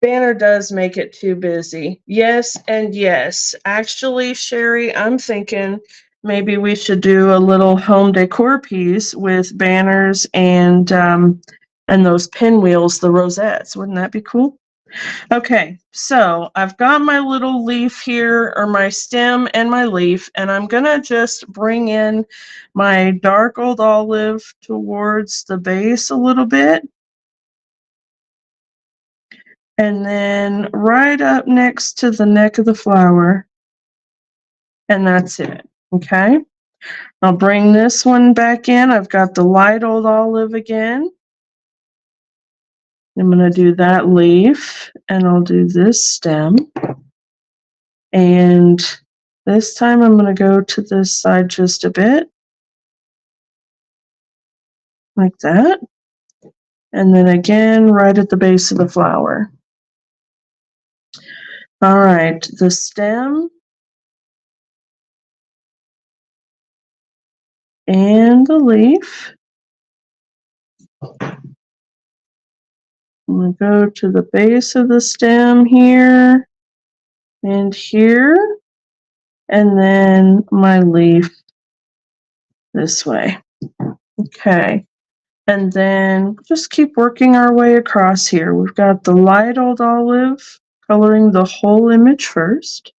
Banner does make it too busy. Yes and yes. Actually, Sherry, I'm thinking maybe we should do a little home decor piece with banners and those pinwheels, the rosettes. Wouldn't that be cool? Okay, so I've got my little leaf here, or my stem and my leaf, and I'm gonna just bring in my dark Old Olive towards the base a little bit. And then right up next to the neck of the flower. And that's it, okay? I'll bring this one back in. I've got the light Old Olive again. I'm going to do that leaf, and I'll do this stem. And this time I'm going to go to this side just a bit, like that. And then again, right at the base of the flower. All right, the stem and the leaf. I'm going to go to the base of the stem here and here, and then my leaf this way. Okay, and then just keep working our way across here. We've got the light Old Olive coloring the whole image first.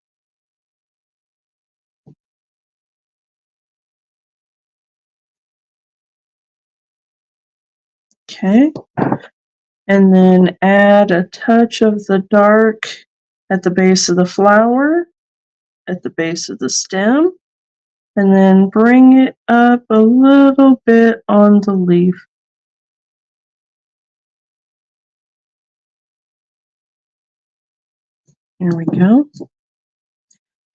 Okay, and then add a touch of the dark at the base of the flower, at the base of the stem, and then bring it up a little bit on the leaf. Here we go.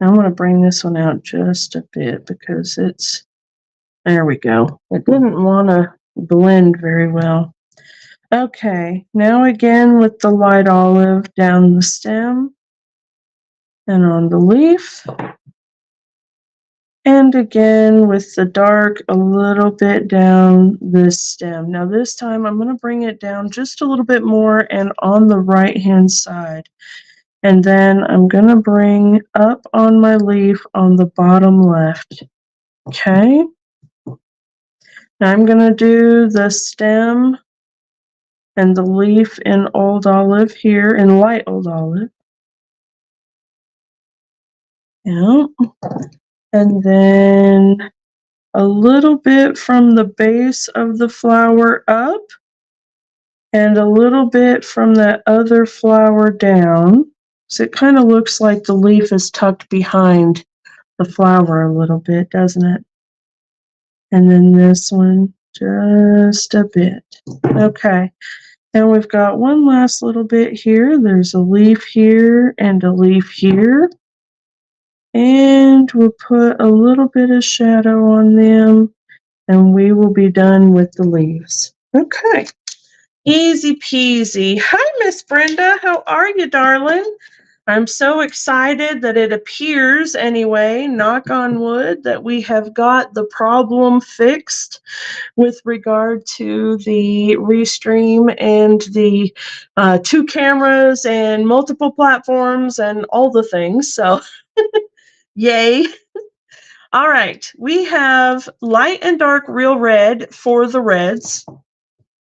I'm going to bring this one out just a bit because there we go. It didn't want to blend very well. Okay, now again with the light olive down the stem and on the leaf. And again with the dark a little bit down this stem. Now this time I'm going to bring it down just a little bit more and on the right hand side. And then I'm going to bring up on my leaf on the bottom left. Okay. Now I'm going to do the stem and the leaf in Old Olive here, in light Old Olive. Yeah. And then a little bit from the base of the flower up and a little bit from that other flower down. So it kind of looks like the leaf is tucked behind the flower a little bit, doesn't it? And then this one just a bit. Okay. And we've got one last little bit here. There's a leaf here and a leaf here. And we'll put a little bit of shadow on them, and we will be done with the leaves. Okay. Easy peasy. Hi, Miss Brenda. How are you, darling? I'm so excited that it appears, anyway, knock on wood, that we have got the problem fixed with regard to the Restream and the 2 cameras and multiple platforms and all the things. So, yay. All right, we have light and dark real red for the reds.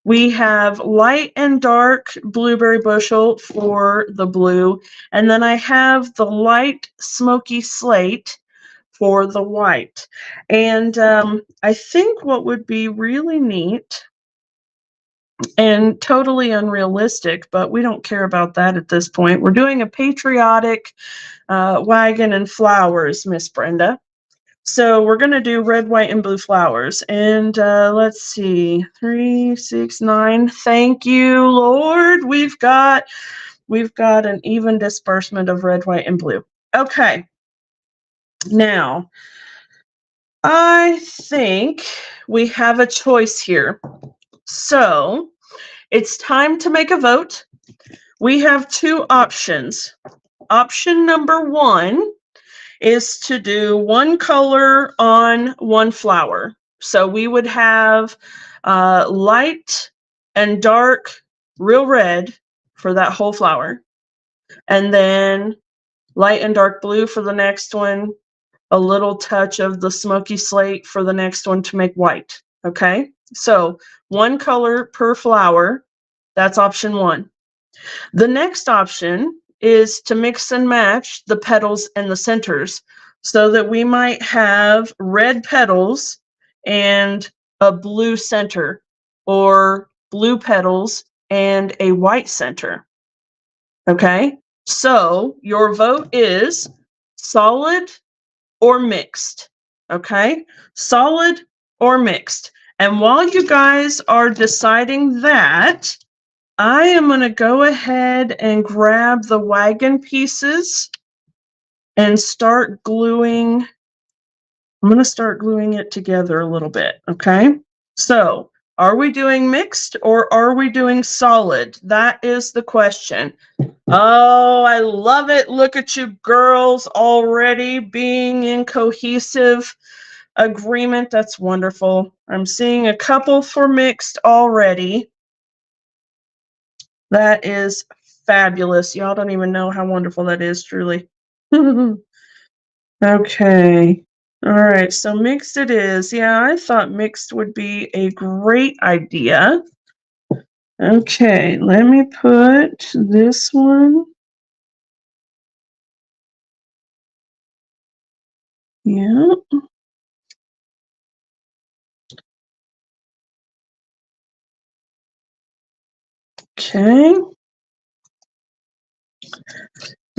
We have light and dark blueberry bushel for the blue. And then I have the light smoky slate for the white. And I think what would be really neat and totally unrealistic, but we don't care about that at this point. We're doing a patriotic wagon and flowers, Miss Brenda. So we're going to do red, white, and blue flowers. And let's see, 3, 6, 9. Thank you, Lord. We've got an even disbursement of red, white, and blue. Okay. Now, I think we have a choice here. So it's time to make a vote. We have 2 options. Option number 1 is to do 1 color on 1 flower. So we would have light and dark real red for that whole flower, and then light and dark blue for the next one, a little touch of the smoky slate for the next one to make white. Okay, so 1 color per flower. That's option 1. The next option is to mix and match the petals and the centers, so that we might have red petals and a blue center, or blue petals and a white center. Okay, so your vote is solid or mixed. Okay, solid or mixed. And while you guys are deciding that, I am going to go ahead and grab the wagon pieces and start gluing. I'm going to start gluing it together a little bit, okay? So, are we doing mixed or are we doing solid? That is the question. Oh, I love it. Look at you girls already being in cohesive agreement. That's wonderful. I'm seeing a couple for mixed already. That is fabulous. Y'all don't even know how wonderful that is, truly. Okay. All right. So mixed it is. Yeah, I thought mixed would be a great idea. Okay. Let me put this one. Yeah. Okay.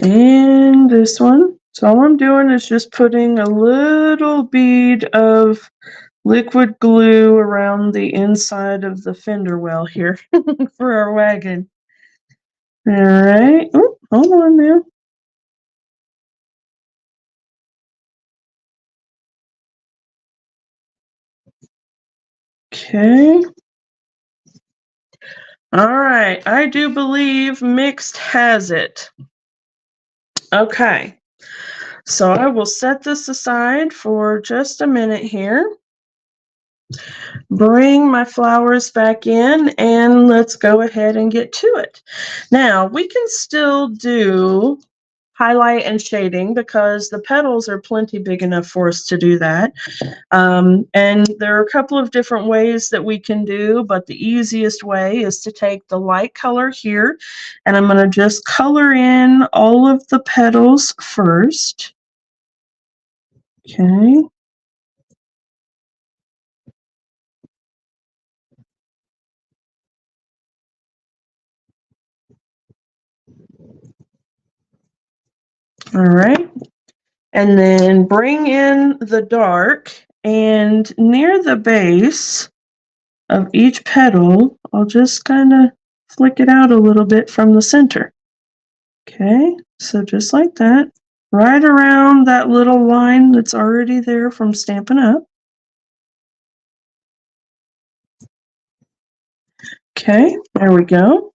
And this one. So all I'm doing is just putting a little bead of liquid glue around the inside of the fender well here for our wagon. All right. Oh, hold on now. Okay. All right. I do believe mixed has it. Okay. So I will set this aside for just a minute here. Bring my flowers back in, and let's go ahead and get to it. Now, we can still do highlight and shading because the petals are plenty big enough for us to do that. And there are a couple of different ways that we can do, but the easiest way is to take the light color here, and I'm going to just color in all of the petals first. Okay. All right. And then bring in the dark, and near the base of each petal, I'll just kind of flick it out a little bit from the center. Okay, so just like that. right around that little line that's already there from Stampin' Up. Okay, there we go.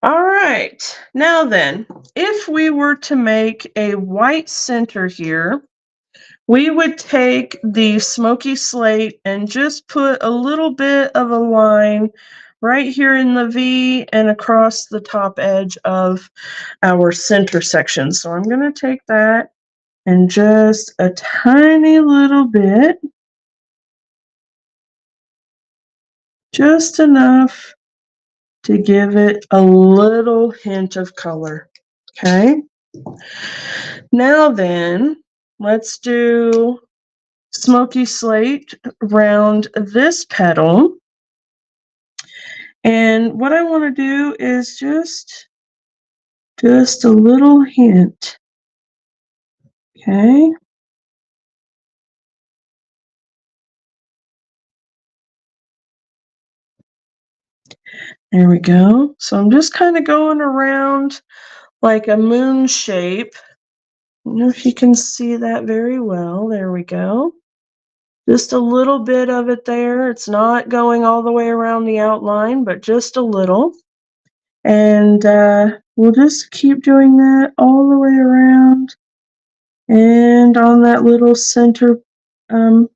All right, now then, if we were to make a white center here, we would take the smoky slate and just put a little bit of a line right here in the V and across the top edge of our center section. So I'm going to take that and just a tiny little bit, just enough to give it a little hint of color. Okay. Now then, let's do smoky slate around this petal. And what I want to do is just a little hint. Okay. There we go. So I'm just kind of going around like a moon shape. I don't know if you can see that very well. There we go. Just a little bit of it there. It's not going all the way around the outline, but just a little. And we'll just keep doing that all the way around and on that little center vein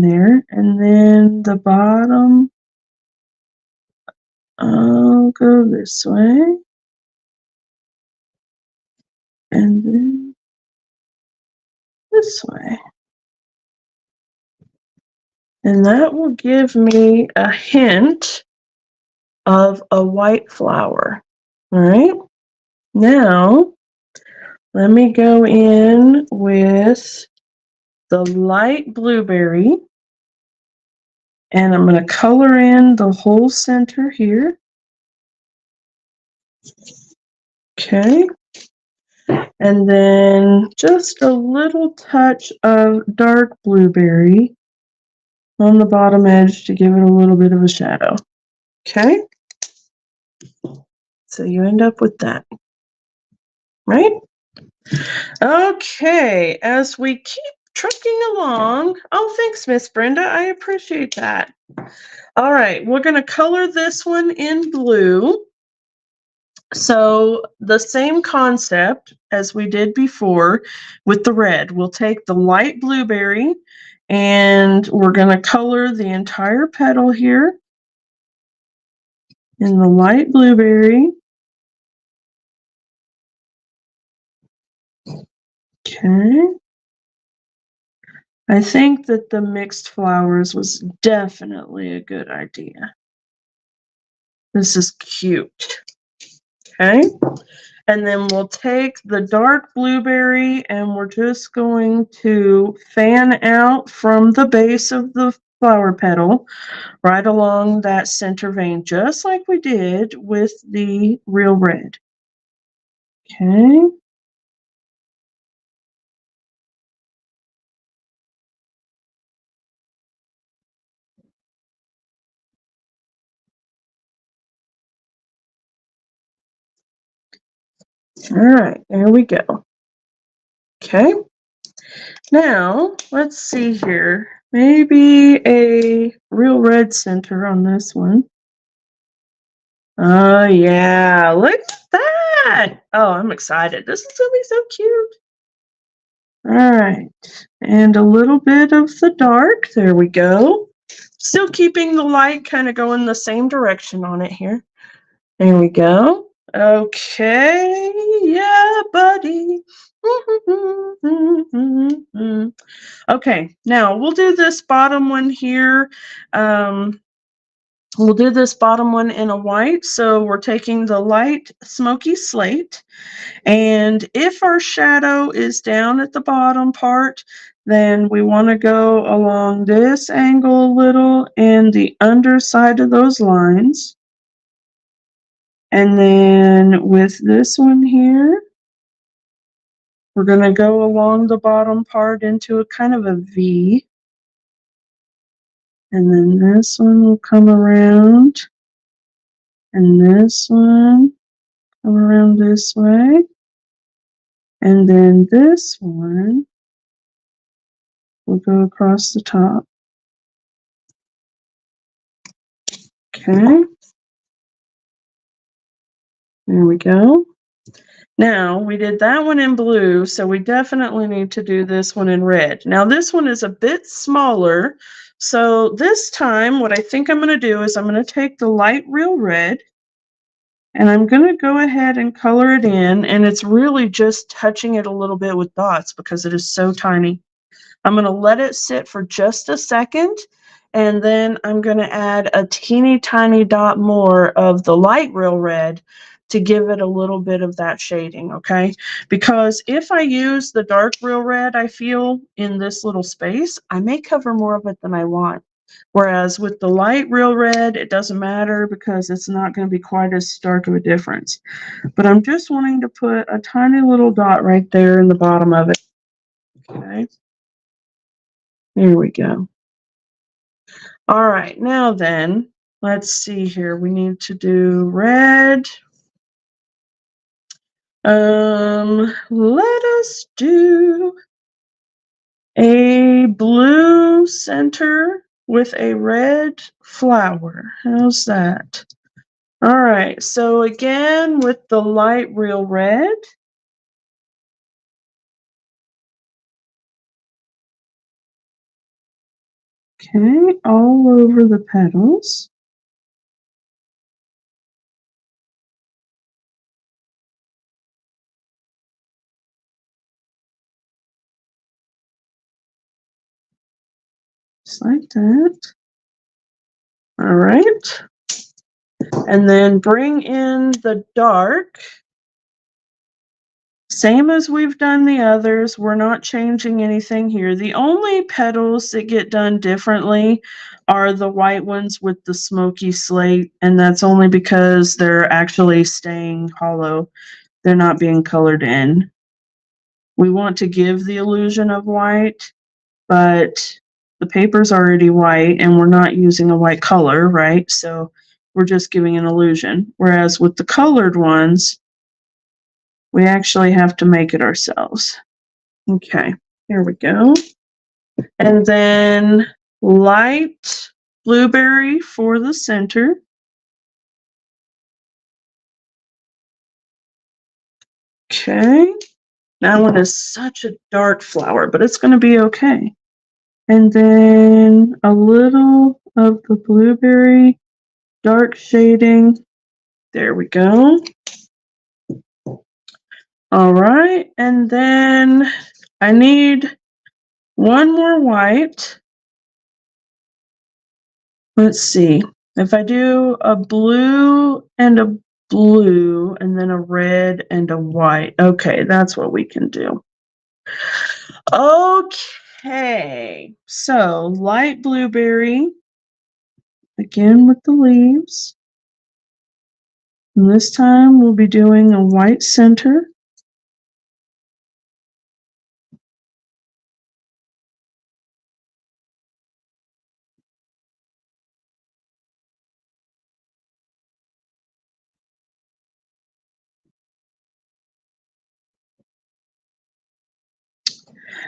there. And then the bottom, I'll go this way. And then this way. And that will give me a hint of a white flower. All right. Now, let me go in with the light blueberry. And I'm going to color in the whole center here. Okay. And then just a little touch of dark blueberry on the bottom edge to give it a little bit of a shadow. Okay. So you end up with that. Right? Okay. As we keep trucking along. Oh, thanks, Miss Brenda. I appreciate that. All right. We're going to color this one in blue. So the same concept as we did before with the red. We'll take the light blueberry and we're going to color the entire petal here in the light blueberry. Okay. I think that the mixed flowers was definitely a good idea. This is cute. Okay. And then we'll take the dark blueberry and we're just going to fan out from the base of the flower petal right along that center vein, just like we did with the real red. Okay. All right, there we go. Okay. Now, let's see here. Maybe a real red center on this one. Oh, yeah. Look at that. Oh, I'm excited. This is going to be so cute. All right. And a little bit of the dark. There we go. Still keeping the light kind of going the same direction on it here. There we go. Okay. Yeah, buddy. Okay, now we'll do this bottom one here. We'll do this bottom one in a white. So we're taking the light smoky slate. And if our shadow is down at the bottom part, then we want to go along this angle a little and the underside of those lines. And then with this one here, we're going to go along the bottom part into a kind of a V. And then this one will come around. And this one come around this way. And then this one will go across the top. Okay. There we go. Now, we did that one in blue, so we definitely need to do this one in red. Now, this one is a bit smaller, so this time what I think I'm going to do is I'm going to take the light real red, and I'm going to go ahead and color it in, and it's really just touching it a little bit with dots because it is so tiny. I'm going to let it sit for just a second, and then I'm going to add a teeny tiny dot more of the light real red to give it a little bit of that shading, okay? Because if I use the dark real red, I feel in this little space, I may cover more of it than I want. Whereas with the light real red, it doesn't matter because it's not going to be quite as stark of a difference. But I'm just wanting to put a tiny little dot right there in the bottom of it, okay? There we go. All right, now then, let's see here. We need to do red. Let us do a blue center with a red flower. How's that? All right, so again with the light real red. Okay, all over the petals. Just like that. All right. And then bring in the dark. Same as we've done the others, we're not changing anything here. The only petals that get done differently are the white ones with the smoky slate, and that's only because they're actually staying hollow. They're not being colored in. We want to give the illusion of white, but the paper's already white and we're not using a white color, right? So we're just giving an illusion. Whereas with the colored ones, we actually have to make it ourselves. Okay, here we go. And then light blueberry for the center. Okay, that one is such a dark flower, but it's going to be okay. And then a little of the blueberry dark shading. There we go. All right, and then I need one more white. Let's see. If I do a blue and a blue and then a red and a white. Okay, that's what we can do. Okay, so light blueberry, again with the leaves. And this time we'll be doing a white center.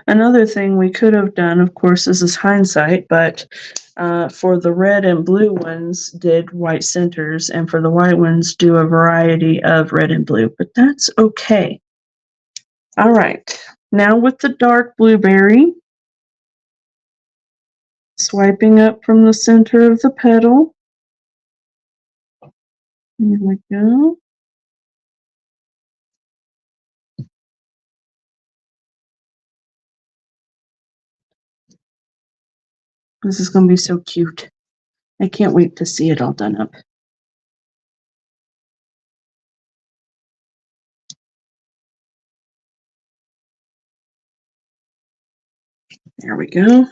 Another thing we could have done, of course, this is hindsight, but for the red and blue ones, did white centers, and for the white ones, do a variety of red and blue, but that's okay. All right, now with the dark blueberry, swiping up from the center of the petal. Here we go. This is going to be so cute. I can't wait to see it all done up. There we go.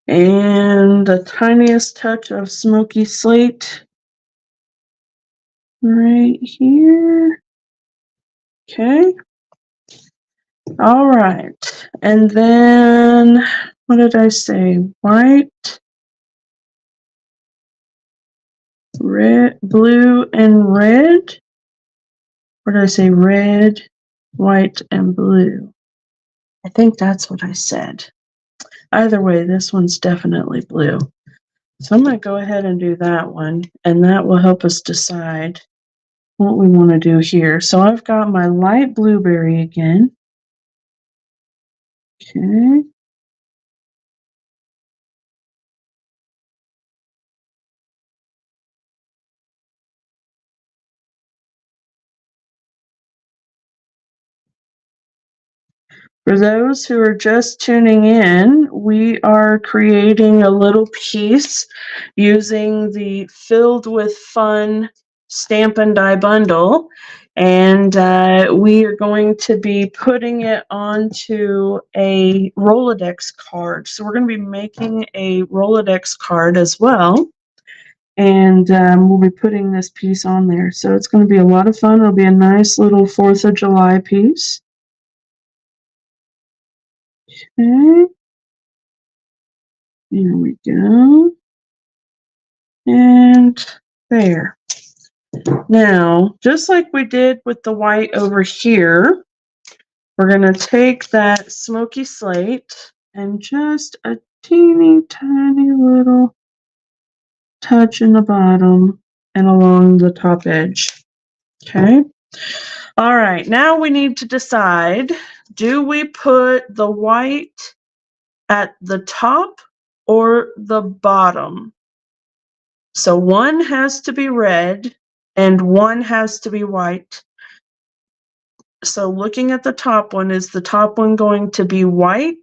And the tiniest touch of smoky slate right here. Okay. All right. And then what did I say? White, red, blue, and red Or did I say red, white, and blue? I think that's what I said. Either way, this one's definitely blue. So I'm going to go ahead and do that one, and that will help us decide what we want to do here. So I've got my light blueberry again. Okay. For those who are just tuning in, we are creating a little piece using the Filled with Fun Stamp and Die bundle. And we are going to be putting it onto a Rolodex card. So we're going to be making a Rolodex card as well. And we'll be putting this piece on there. So it's going to be a lot of fun. It'll be a nice little 4th of July piece. Okay. Here we go. And there. Now, just like we did with the white over here, we're going to take that smoky slate and just a teeny tiny little touch in the bottom and along the top edge. Okay. All right. Now we need to decide, do we put the white at the top or the bottom? So one has to be red and one has to be white. So looking at the top one, is the top one going to be white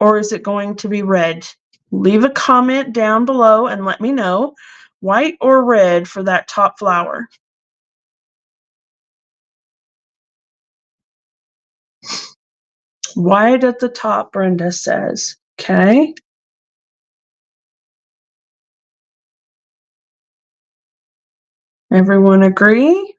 or is it going to be red? Leave a comment down below and let me know, white or red for that top flower. White at the top, Brenda says. Okay. Everyone agree?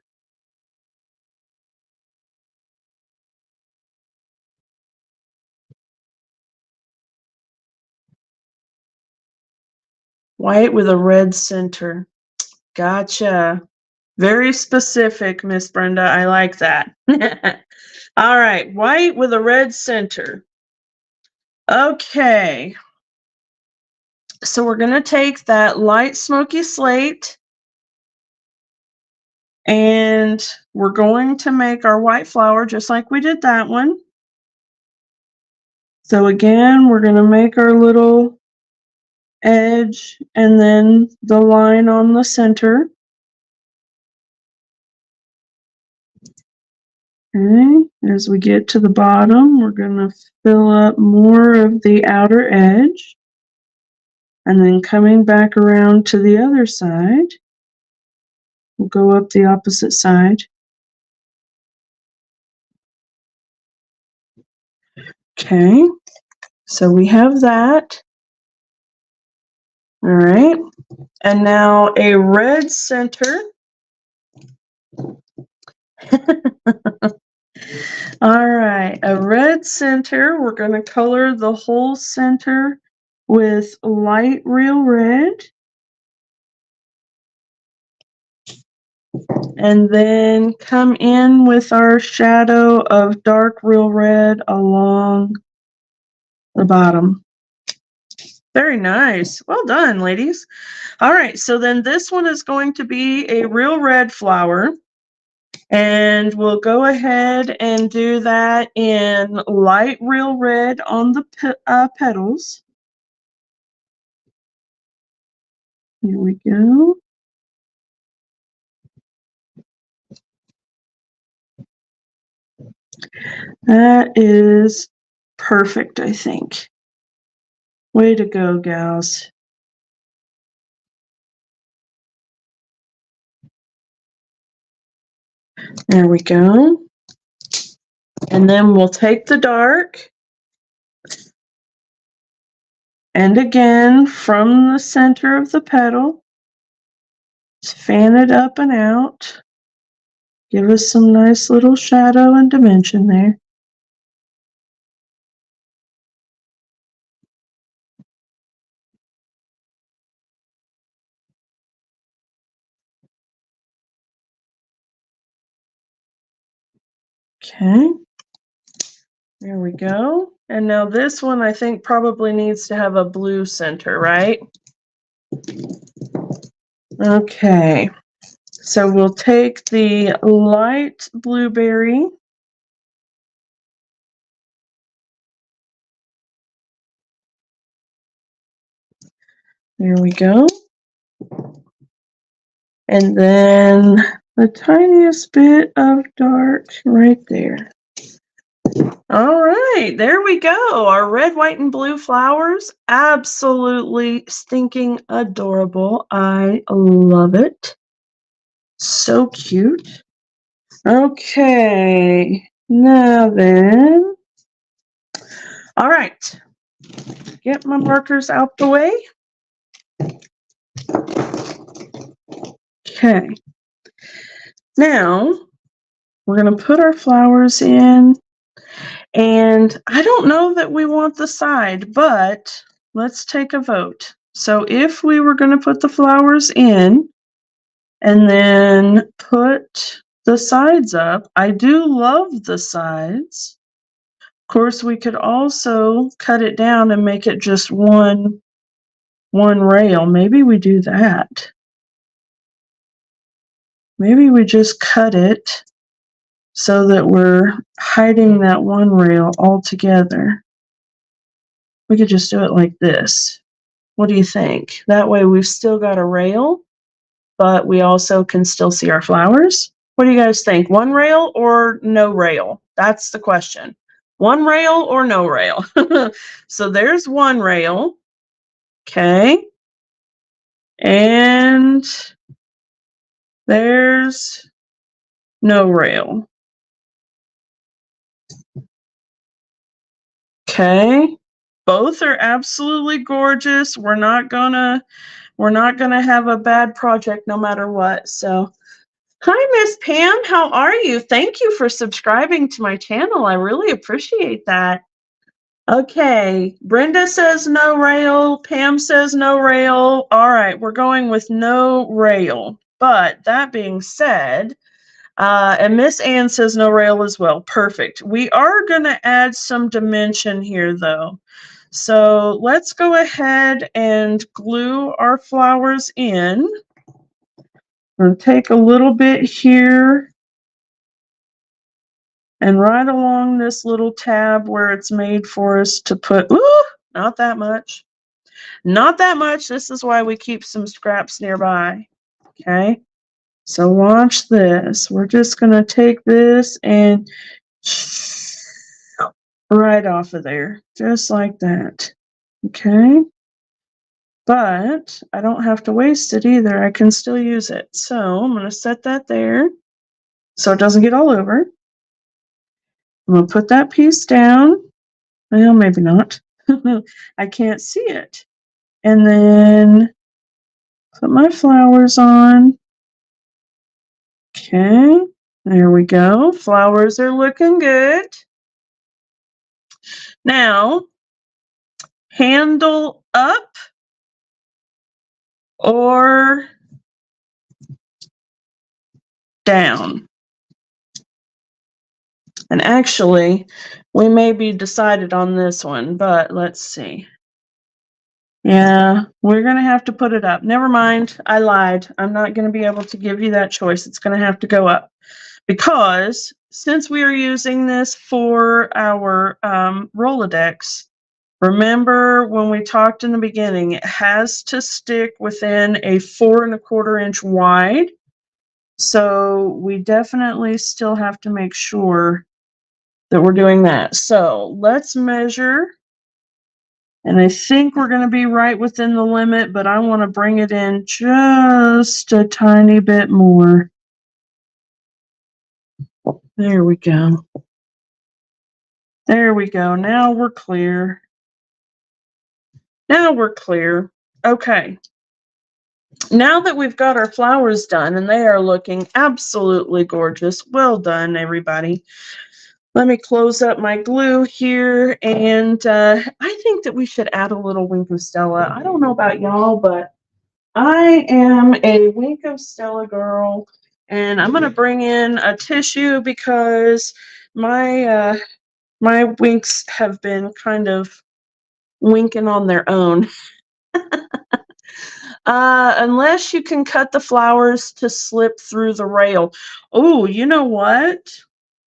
White with a red center. Gotcha. Very specific, Miss Brenda. I like that. All right, white with a red center. Okay. So we're going to take that light smoky slate and we're going to make our white flower just like we did that one. So again, we're going to make our little edge and then the line on the center. Okay, as we get to the bottom, we're going to fill up more of the outer edge. And then coming back around to the other side, we'll go up the opposite side. Okay, so we have that. All right, and now a red center. All right, a red center. We're going to color the whole center with light real red. And then come in with our shadow of dark real red along the bottom. Very nice. Well done, ladies. All right, so then this one is going to be a real red flower. And we'll go ahead and do that in light real red on the petals. Here we go. That is perfect, I think. Way to go, gals. There we go. And then we'll take the dark. And again, from the center of the petal, fan it up and out. Give us some nice little shadow and dimension there. Okay. There we go. And now this one I think probably needs to have a blue center, right? Okay. So we'll take the light blueberry. There we go. And then the tiniest bit of dark right there. All right, there we go. Our red, white, and blue flowers. Absolutely stinking adorable. I love it. So cute. Okay, now then. All right, get my markers out the way. Okay, now we're going to put our flowers in. And I don't know that we want the side, but let's take a vote. So if we were going to put the flowers in and then put the sides up, I do love the sides. Of course, we could also cut it down and make it just one rail. Maybe we do that. Maybe we just cut it so that we're hiding that one rail altogether. We could just do it like this. What do you think? That way we've still got a rail, but we also can still see our flowers. What do you guys think? One rail or no rail? That's the question. One rail or no rail? So there's one rail. Okay. And there's no rail. Okay. Both are absolutely gorgeous. We're not gonna have a bad project no matter what. So hi, Miss Pam. How are you? Thank you for subscribing to my channel. I really appreciate that. Okay, Brenda says no rail. Pam says no rail. All right, we're going with no rail. But that being said, and Miss Ann says no rail as well. Perfect. We are going to add some dimension here, though. So let's go ahead and glue our flowers in. I'm going to take a little bit here and right along this little tab where it's made for us to put, ooh, not that much. Not that much. This is why we keep some scraps nearby. Okay. So watch this. We're just going to take this and right off of there, just like that. Okay. But I don't have to waste it either. I can still use it. So I'm going to set that there so it doesn't get all over. I'm going to put that piece down. Well, maybe not. I can't see it. And then put my flowers on. Okay, there we go. Flowers are looking good. Now, handle up or down. And actually, we may be decided on this one, but let's see. Yeah, we're going to have to put it up. Never mind. I lied. I'm not going to be able to give you that choice. It's going to have to go up because since we are using this for our Rolodex, remember when we talked in the beginning, it has to stick within a 4 1/4 inch wide. So we definitely still have to make sure that we're doing that. So let's measure. And I think we're going to be right within the limit, but I want to bring it in just a tiny bit more. There we go. There we go. Now we're clear. Now we're clear. Okay. Now that we've got our flowers done and they are looking absolutely gorgeous. Well done, everybody. Let me close up my glue here, and I think that we should add a little wink of Stella. I don't know about y'all, but I am a wink of Stella girl, and I'm going to bring in a tissue because my my winks have been kind of winking on their own. Unless you can cut the flowers to slip through the rail. Oh, you know what?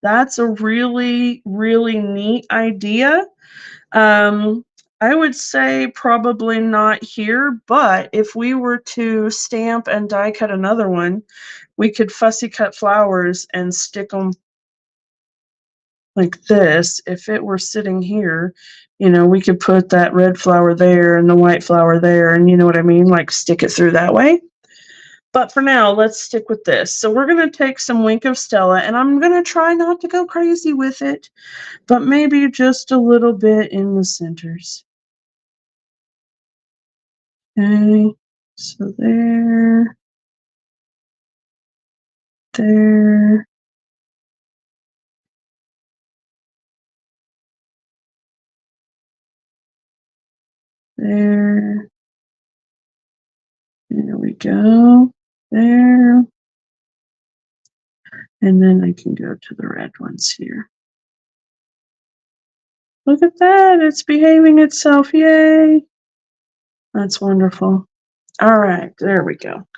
That's a really, really neat idea. Um, I would say probably not here, but if we were to stamp and die cut another one, we could fussy cut flowers and stick them like this. If it were sitting here, we could put that red flower there and the white flower there, and you know what I mean? Like stick it through that way. But for now, let's stick with this. So we're going to take some Wink of Stella, and I'm going to try not to go crazy with it, but maybe just a little bit in the centers. Okay, so there, there, there, there we go, there, and then I can go to the red ones here. Look at that, it's behaving itself, yay! That's wonderful. All right, there we go.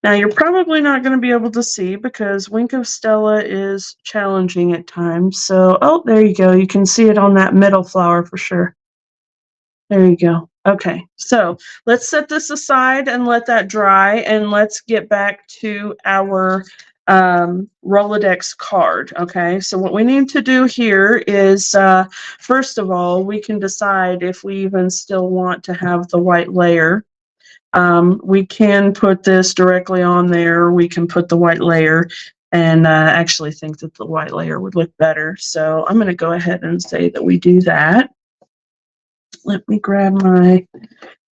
Now you're probably not going to be able to see because Wink of Stella is challenging at times. So, oh, there you go. You can see it on that middle flower for sure. There you go. Okay, so let's set this aside and let that dry, and let's get back to our Rolodex card. Okay, so what we need to do here is, first of all, we can decide if we even still want to have the white layer. We can put this directly on there. We can put the white layer, and actually think that the white layer would look better. So I'm going to go ahead and say that we do that. Let me grab my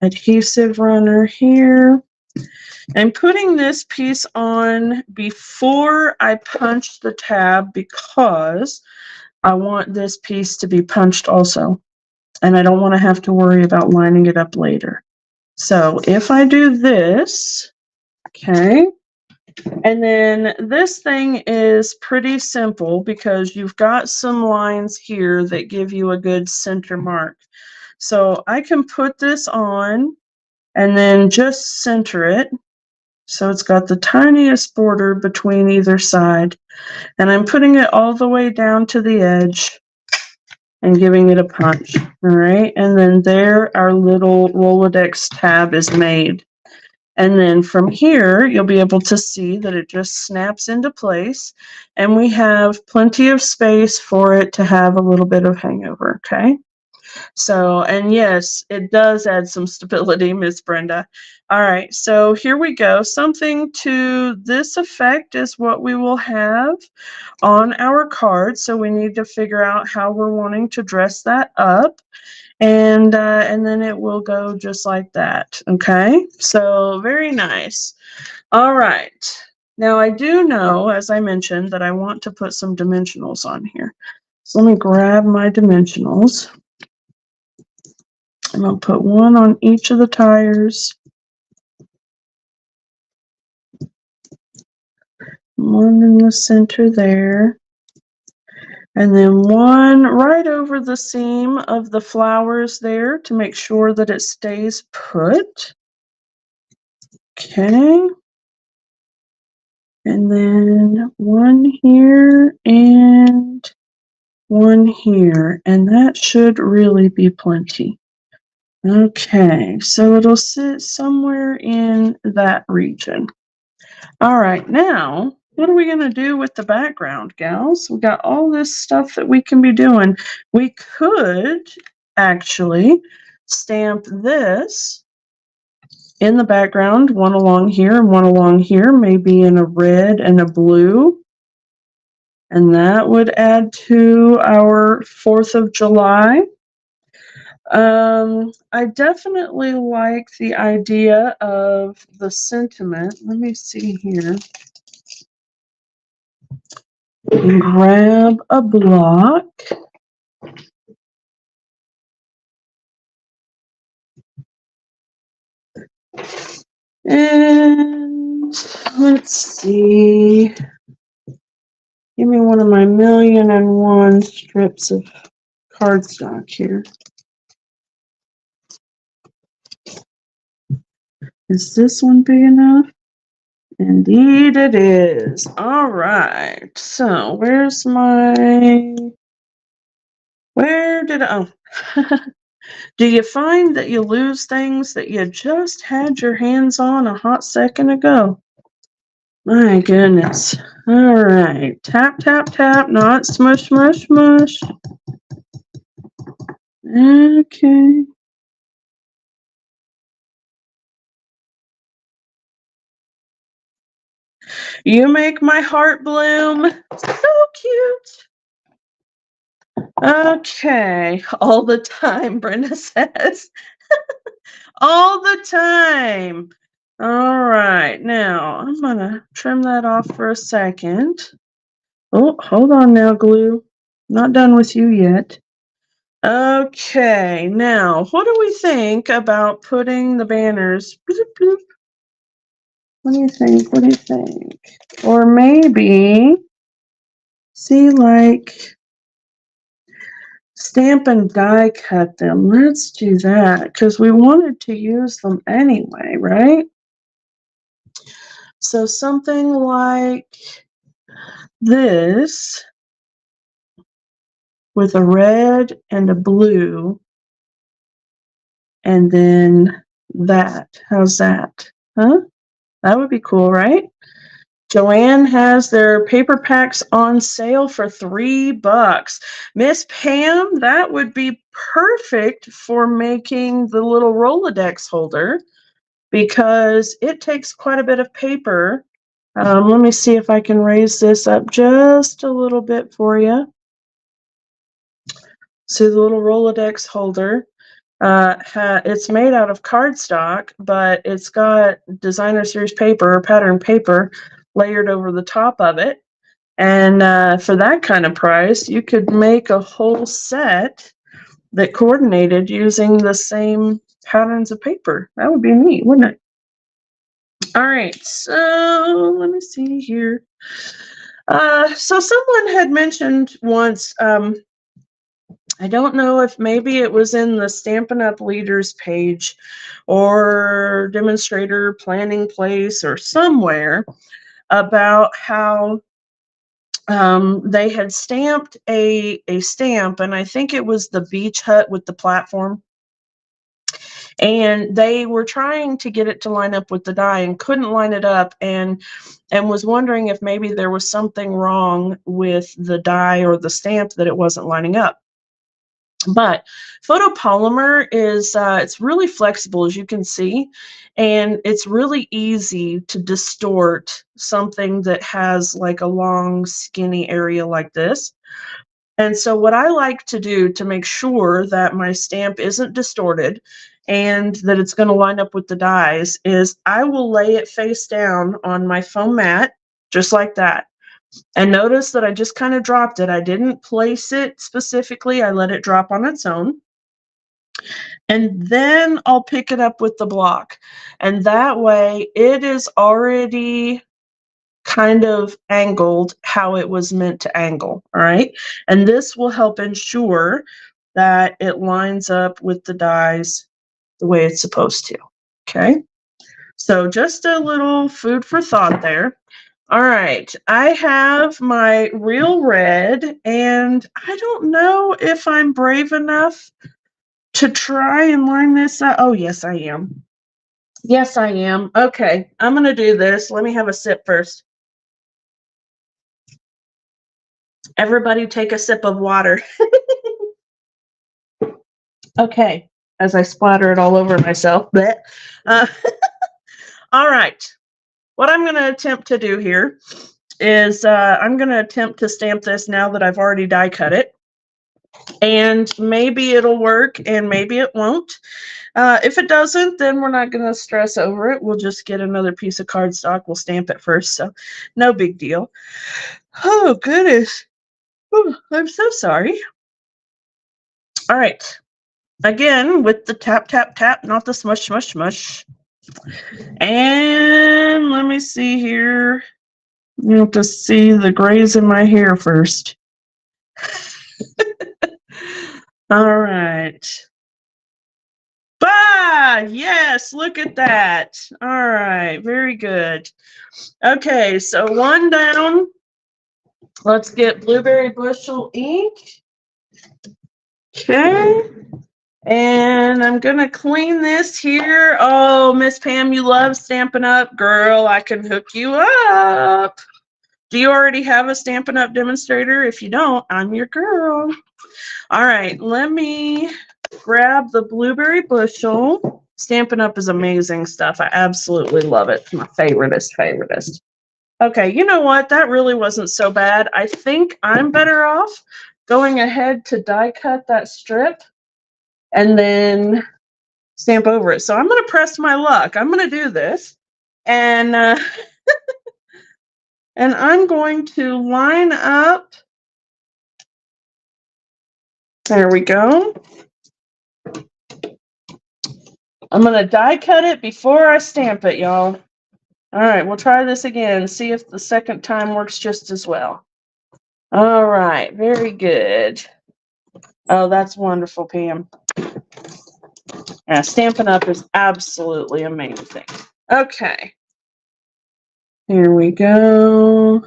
adhesive runner here. I'm putting this piece on before I punch the tab because I want this piece to be punched also, and I don't want to have to worry about lining it up later. So if I do this, okay, and then this thing is pretty simple because you've got some lines here that give you a good center mark. So I can put this on and then just center it. So it's got the tiniest border between either side. And I'm putting it all the way down to the edge and giving it a punch. All right. And then there, our little Rolodex tab is made. And then from here, you'll be able to see that it just snaps into place. And we have plenty of space for it to have a little bit of hangover. Okay. So, and yes, it does add some stability, Miss Brenda. All right, so here we go. Something to this effect is what we will have on our card. So we need to figure out how we're wanting to dress that up. And then it will go just like that. Okay, so very nice. All right. Now I do know, as I mentioned, that I want to put some dimensionals on here. So let me grab my dimensionals. I'm going to put one on each of the tires. One in the center there. And then one right over the seam of the flowers there to make sure that it stays put. Okay. And then one here and one here. And that should really be plenty. Okay, so it'll sit somewhere in that region. All right, now, what are we going to do with the background, gals? We got all this stuff that we can be doing. We could actually stamp this in the background, one along here and one along here, maybe in a red and a blue. And that would add to our 4th of July. I definitely like the idea of the sentiment. Let me see here. Grab a block. And let's see. Give me one of my 1,000,001 strips of cardstock here. Is this one big enough? Indeed it is. All right. So where did I, oh. Do you find that you lose things that you just had your hands on a hot second ago? My goodness. All right. Tap, tap, tap, not smush, smush, smush. Okay. You make my heart bloom. So cute. Okay. All the time, Brenda says. All the time. All right. Now, I'm going to trim that off for a second. Oh, hold on now, glue. Not done with you yet. Okay. Now, what do we think about putting the banners? Bloop, bloop. What do you think? What do you think? Or maybe, see, like, stamp and die cut them. Let's do that because we wanted to use them anyway, right? So something like this with a red and a blue, and then that. How's that? Huh? That would be cool, right? Joanne has their paper packs on sale for $3. Miss Pam, that would be perfect for making the little Rolodex holder because it takes quite a bit of paper. Let me see if I can raise this up just a little bit for you. See the little Rolodex holder. It's made out of cardstock, but it's got designer series paper or pattern paper layered over the top of it. And for that kind of price, you could make a whole set that coordinated using the same patterns of paper. That would be neat, wouldn't it? All right, so let me see here. So someone had mentioned once, I don't know if maybe it was in the Stampin' Up! Leaders page or demonstrator planning place or somewhere about how they had stamped a stamp, and I think it was the beach hut with the platform. And they were trying to get it to line up with the die and couldn't line it up, and was wondering if maybe there was something wrong with the die or the stamp that it wasn't lining up. But photopolymer is it's really flexible, as you can see, and it's really easy to distort something that has like a long skinny area like this. And so what I like to do to make sure that my stamp isn't distorted and that it's going to line up with the dies is I will lay it face down on my foam mat just like that. And notice that I just kind of dropped it. I didn't place it specifically. I let it drop on its own. And then I'll pick it up with the block. And that way it is already kind of angled how it was meant to angle. All right. And this will help ensure that it lines up with the dies the way it's supposed to. Okay. So just a little food for thought there. All right, I have my real red, and I don't know if I'm brave enough to try and line this up. Oh, yes, I am. Yes, I am. Okay, I'm going to do this. Let me have a sip first. Everybody take a sip of water. Okay, as I splatter it all over myself. Uh, all right, what I'm going to attempt to do here is I'm going to attempt to stamp this now that I've already die cut it. And maybe it'll work and maybe it won't. If it doesn't, then we're not going to stress over it. We'll just get another piece of cardstock. We'll stamp it first, so no big deal. Oh, goodness. Oh, I'm so sorry. All right. Again, with the tap, tap, tap, not the smush, smush, smush. And let me see here. You have to see the grays in my hair first. All right. Bah! Yes, look at that. All right, very good. Okay, so one down. Let's get blueberry bushel ink. Okay. And I'm going to clean this here. Oh, Miss Pam, you love Stampin' Up. Girl, I can hook you up. Do you already have a Stampin' Up demonstrator? If you don't, I'm your girl. All right, let me grab the blueberry bushel. Stampin' Up is amazing stuff. I absolutely love it. It's my favoriteest. Okay, you know what? That really wasn't so bad. I think I'm better off going ahead to die cut that strip and then stamp over it. So I'm going to press my luck. I'm going to do this. And and I'm going to line up. There we go. I'm going to die cut it before I stamp it, y'all. All right, we'll try this again. See if the second time works just as well. All right, very good. Oh, that's wonderful, Pam. Yeah, Stampin' Up is absolutely amazing. Okay. Here we go.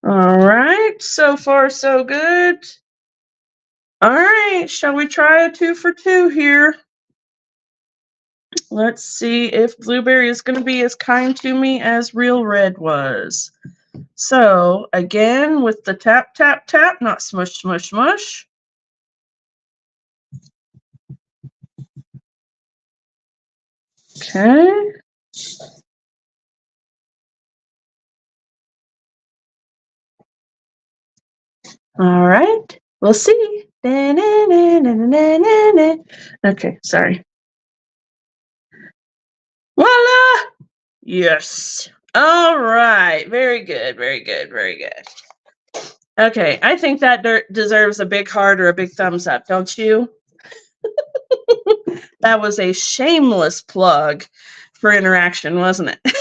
All right, so far so good. All right, shall we try a 2 for 2 here? Let's see if Blueberry is going to be as kind to me as Real Red was. So, again, with the tap, tap, tap, not smush, smush, smush. Okay. All right. We'll see. Okay, sorry. Voila! Yes. All right. Very good. Very good. Very good. Okay, I think that deserves a big heart or a big thumbs up, don't you? That was a shameless plug for interaction, wasn't it?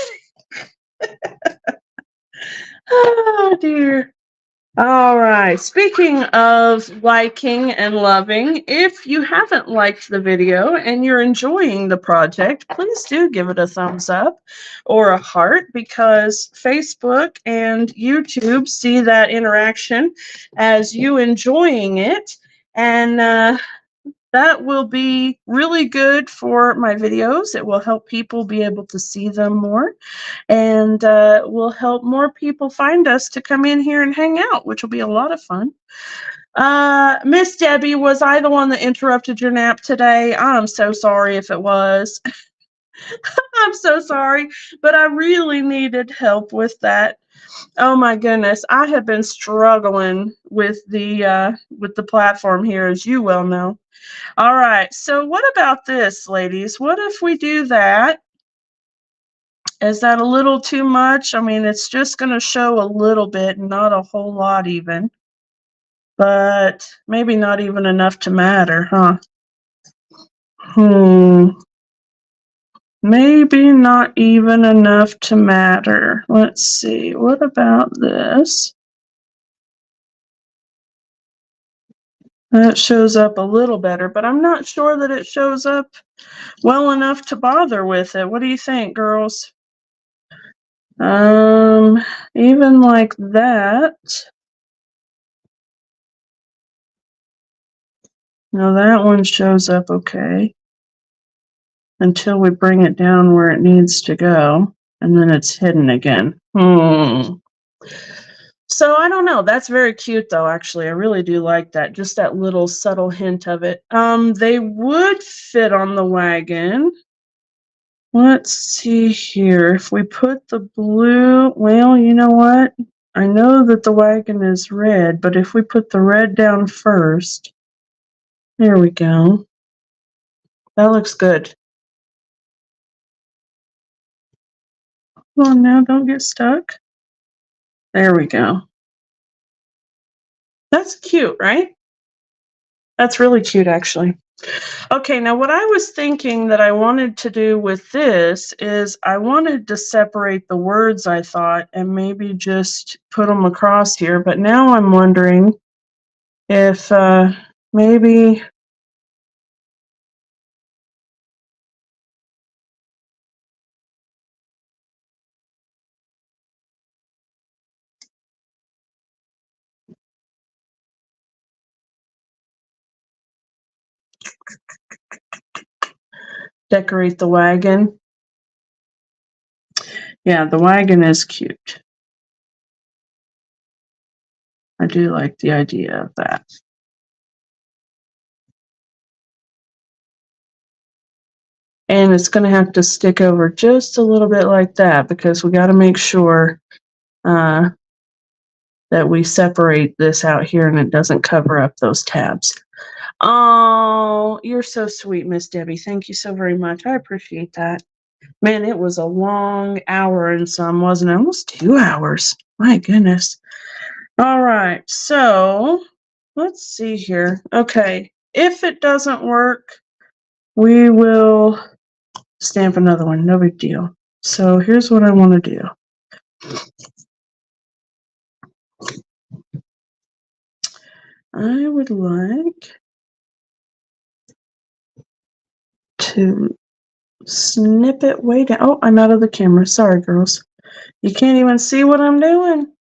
Oh, dear. All right. Speaking of liking and loving, if you haven't liked the video and you're enjoying the project, please do give it a thumbs up or a heart, because Facebook and YouTube see that interaction as you enjoying it. And that will be really good for my videos. It will help people be able to see them more, and will help more people find us to come in here and hang out, which will be a lot of fun. Miss Debbie, was I the one that interrupted your nap today? I'm so sorry if it was. I'm so sorry, but I really needed help with that. Oh my goodness, I have been struggling with the platform here, as you well know. All right, so what about this, ladies? What if we do that? Is that a little too much? I mean, it's just going to show a little bit, not a whole lot even. But maybe not even enough to matter, huh? Maybe not even enough to matter. Let's see. What about this? That shows up a little better, but I'm not sure that it shows up well enough to bother with it. What do you think, girls? Even like that. Now that one shows up okay until we bring it down where it needs to go, and then it's hidden again. So I don't know. That's very cute though, actually. I really do like that. Just that little subtle hint of it. They would fit on the wagon. Let's see here. If we put the blue, well, you know what? I know that the wagon is red, but if we put the red down first, there we go. That looks good. Come on now, don't get stuck. There we go. That's cute, right? That's really cute, actually. Okay, now what I was thinking that I wanted to do with this is I wanted to separate the words, I thought, and maybe just put them across here. But now I'm wondering if maybe decorate the wagon. Yeah, the wagon is cute. I do like the idea of that. And it's going to have to stick over just a little bit like that because we got to make sure that we separate this out here and it doesn't cover up those tabs. Oh, you're so sweet, Miss Debbie. Thank you so very much. I appreciate that. Man, it was a long hour and some, wasn't it? Almost 2 hours. My goodness. All right, so let's see here. Okay, if it doesn't work, we will stamp another one. No big deal. So here's what I want to do. I would like to snip it way down. Oh, I'm out of the camera. Sorry, girls. You can't even see what I'm doing.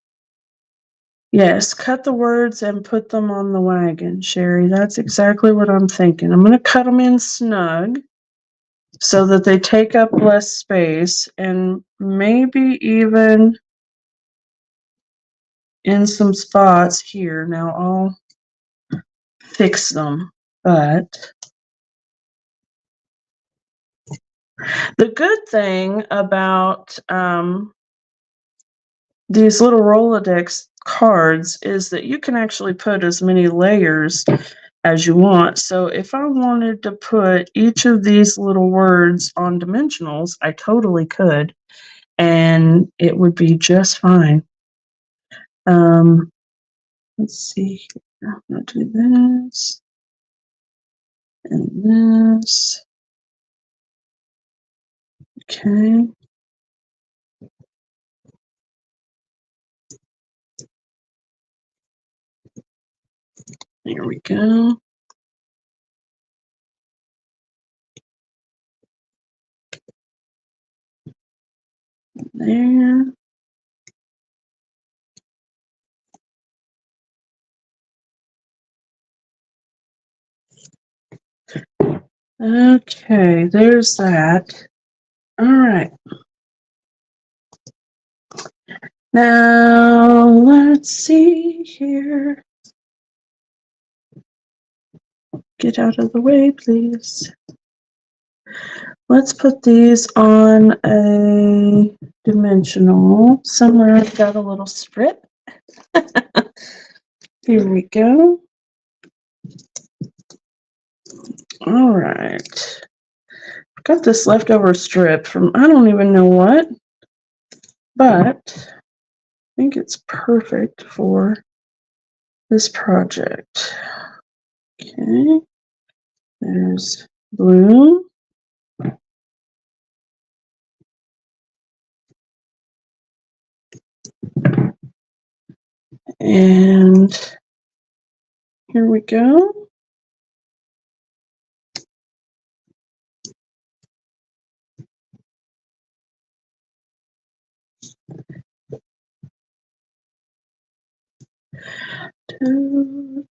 Yes, cut the words and put them on the wagon, Sherry. That's exactly what I'm thinking. I'm going to cut them in snug so that they take up less space and maybe even in some spots here. Now I'll fix them, but the good thing about these little Rolodex cards is that you can actually put as many layers as you want. So if I wanted to put each of these little words on dimensionals, I totally could, and it would be just fine. Let's see here. I'm going to do this and this. Okay. There we go. There. Okay, there's that. All right. Now, let's see here. Get out of the way, please. Let's put these on a dimensional. Somewhere I've got a little strip. Here we go. All right. I've got this leftover strip from I don't even know what, but I think it's perfect for this project. Okay. There's blue. And here we go. I'm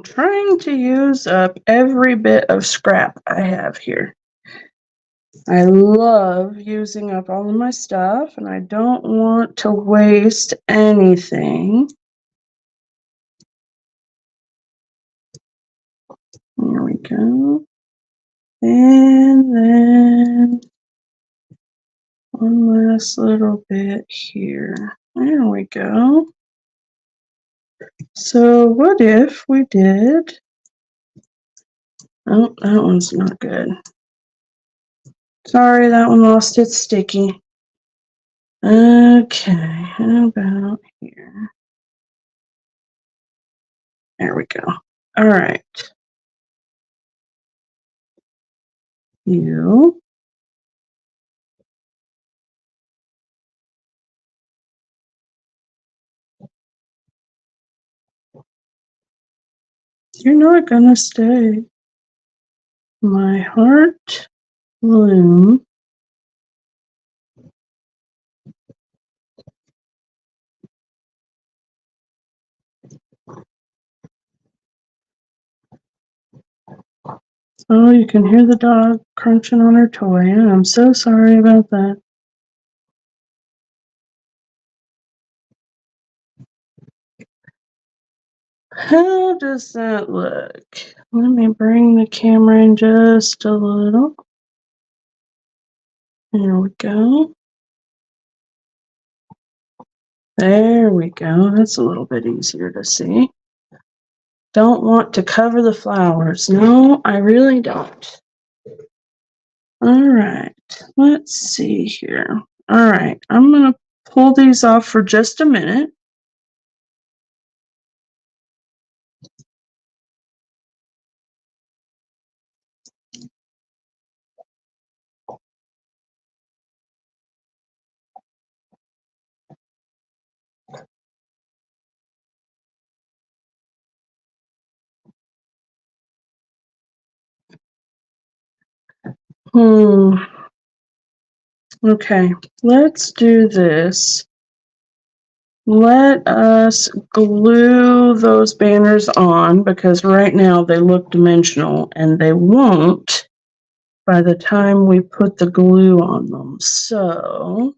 trying to use up every bit of scrap I have here. I love using up all of my stuff, and I don't want to waste anything. There we go. And then one last little bit here. There we go. So what if we did... Oh, that one's not good. Sorry, that one lost its sticky. Okay, how about here? There we go. All right. You're not gonna stay. My heart bloom. Oh, you can hear the dog crunching on her toy. I'm so sorry about that. How does that look? Let me bring the camera in just a little. There we go. There we go. That's a little bit easier to see. Don't want to cover the flowers. No, I really don't. All right. Let's see here. All right. I'm going to pull these off for just a minute. Okay. Let's do this. Let us glue those banners on because right now they look dimensional and they won't by the time we put the glue on them. So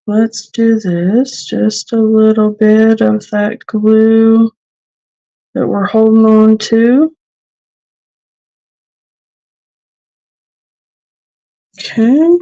let's do this. Just a little bit of that glue that we're holding on to. Okay.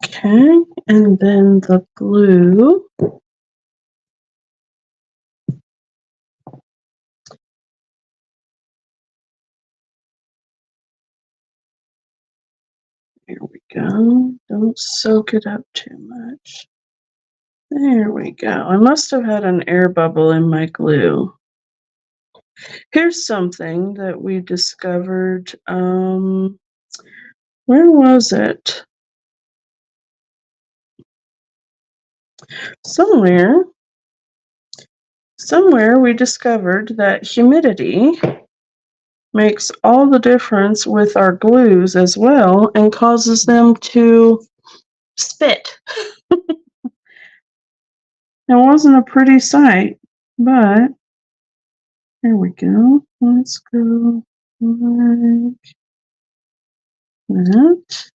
Okay, and then the glue. Here we go. Don't soak it up too much. There we go. I must have had an air bubble in my glue. Here's something that we discovered. Where was it? Somewhere we discovered that humidity makes all the difference with our glues as well and causes them to spit. It wasn't a pretty sight, but here we go. Let's go like that.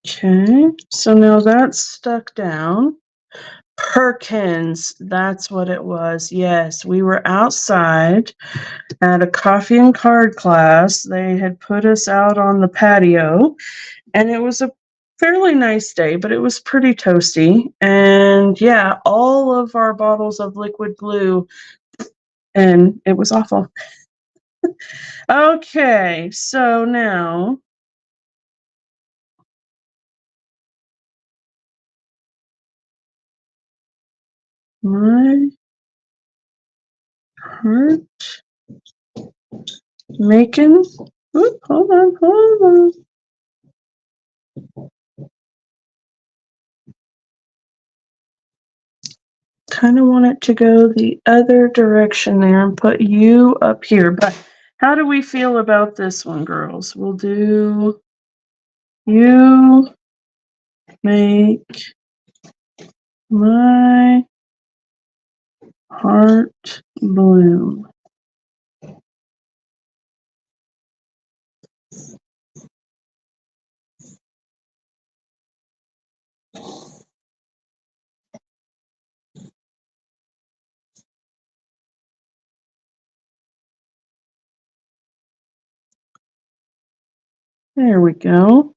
Okay, so now that's stuck down. Perkins, that's what it was. Yes, we were outside at a coffee and card class. They had put us out on the patio, and it was a fairly nice day, but it was pretty toasty. And yeah, all of our bottles of liquid glue, and it was awful. Okay, so now my heart making. Oop, hold on. Kind of want it to go the other direction there and put you up here. But how do we feel about this one, girls? We'll do you make my heart bloom. There we go.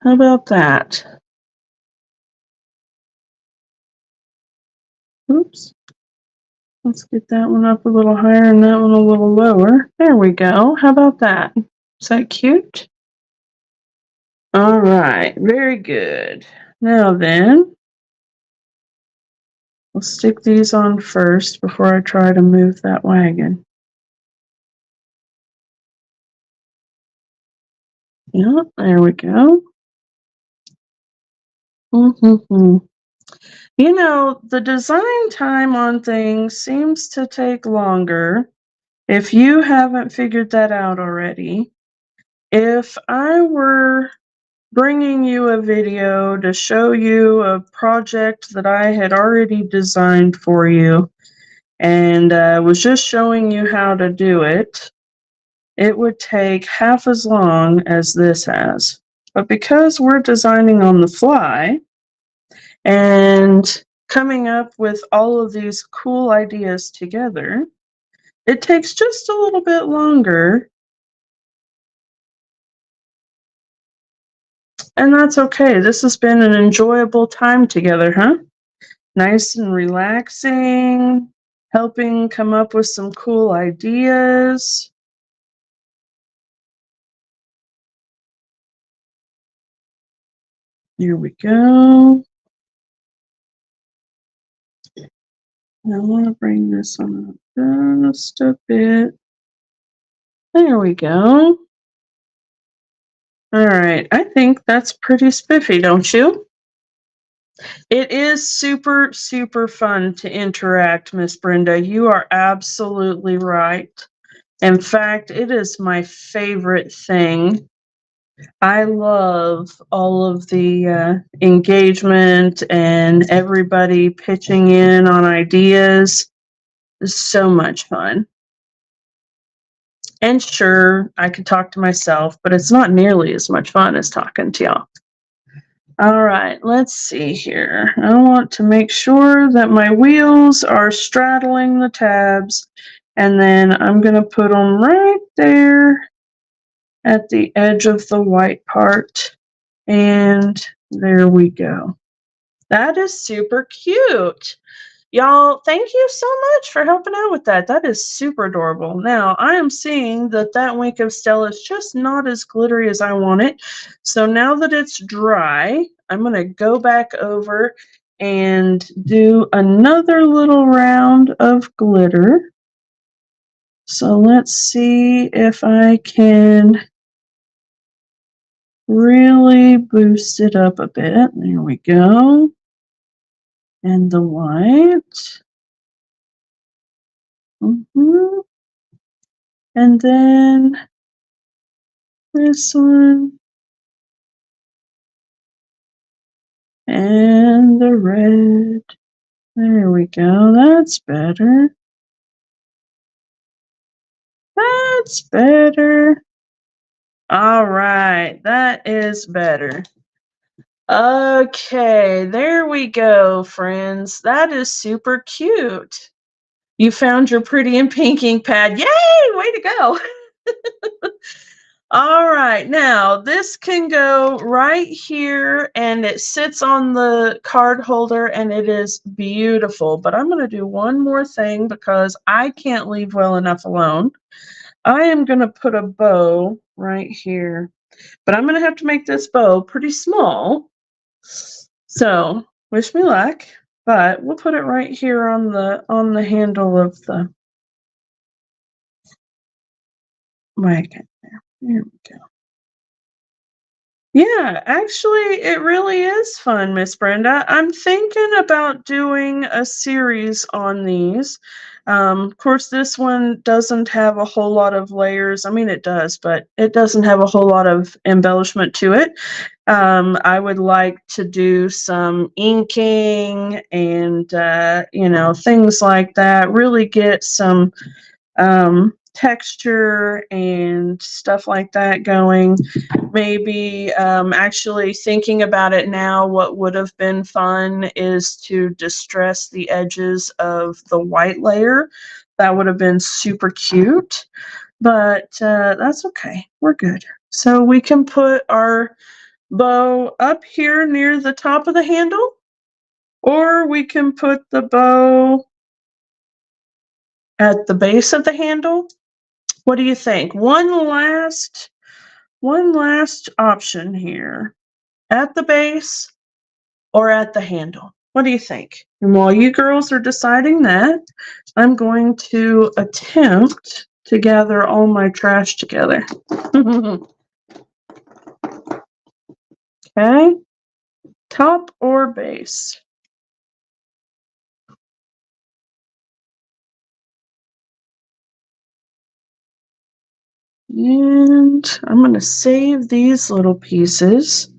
How about that? Oops. Let's get that one up a little higher and that one a little lower. There we go. How about that? Is that cute? All right. Very good. Now then, we'll stick these on first before I try to move that wagon. Yep, there we go. Mm-hmm. You know, the design time on things seems to take longer. If you haven't figured that out already, if I were bringing you a video to show you a project that I had already designed for you and was just showing you how to do it, it would take half as long as this has. But because we're designing on the fly and coming up with all of these cool ideas together, it takes just a little bit longer. And that's okay. This has been an enjoyable time together, huh? Nice and relaxing, helping come up with some cool ideas. Here we go. I want to bring this one up just a bit. There we go. All right, I think that's pretty spiffy, don't you? It is super, super fun to interact, Miss Brenda. You are absolutely right. In fact, it is my favorite thing. I love all of the engagement and everybody pitching in on ideas. It's so much fun. And sure, I could talk to myself, but it's not nearly as much fun as talking to y'all. All right, let's see here. I want to make sure that my wheels are straddling the tabs, and then I'm going to put them right there at the edge of the white part. And there we go. That is super cute. Y'all, thank you so much for helping out with that. That is super adorable. Now, I am seeing that that wink of Stella is just not as glittery as I want it. So now that it's dry, I'm going to go back over and do another little round of glitter. So let's see if I can really boost it up a bit. There we go. And the white. Mm-hmm. And then this one. And the red. There we go. That's better. That's better. All right. That is better. Okay. There we go, friends. That is super cute. You found your pretty and pink ink pad. Yay! Way to go. All right, now this can go right here and it sits on the card holder and it is beautiful. But I'm going to do one more thing because I can't leave well enough alone. I am going to put a bow right here, but I'm going to have to make this bow pretty small. So wish me luck, but we'll put it right here on the handle of the wagon there. There we go. Yeah, actually, it really is fun, Miss Brenda. I'm thinking about doing a series on these. Of course, this one doesn't have a whole lot of layers. I mean, it does, but it doesn't have a whole lot of embellishment to it. I would like to do some inking and, things like that. Really get some texture and stuff like that going. Maybe actually thinking about it now, what would have been fun is to distress the edges of the white layer. That would have been super cute. but that's okay. We're good. So we can put our bow up here near the top of the handle, or we can put the bow at the base of the handle. What do you think? One last option here. At the base or at the handle? What do you think? And while you girls are deciding that, I'm going to attempt to gather all my trash together. Okay, top or base? And I'm going to save these little pieces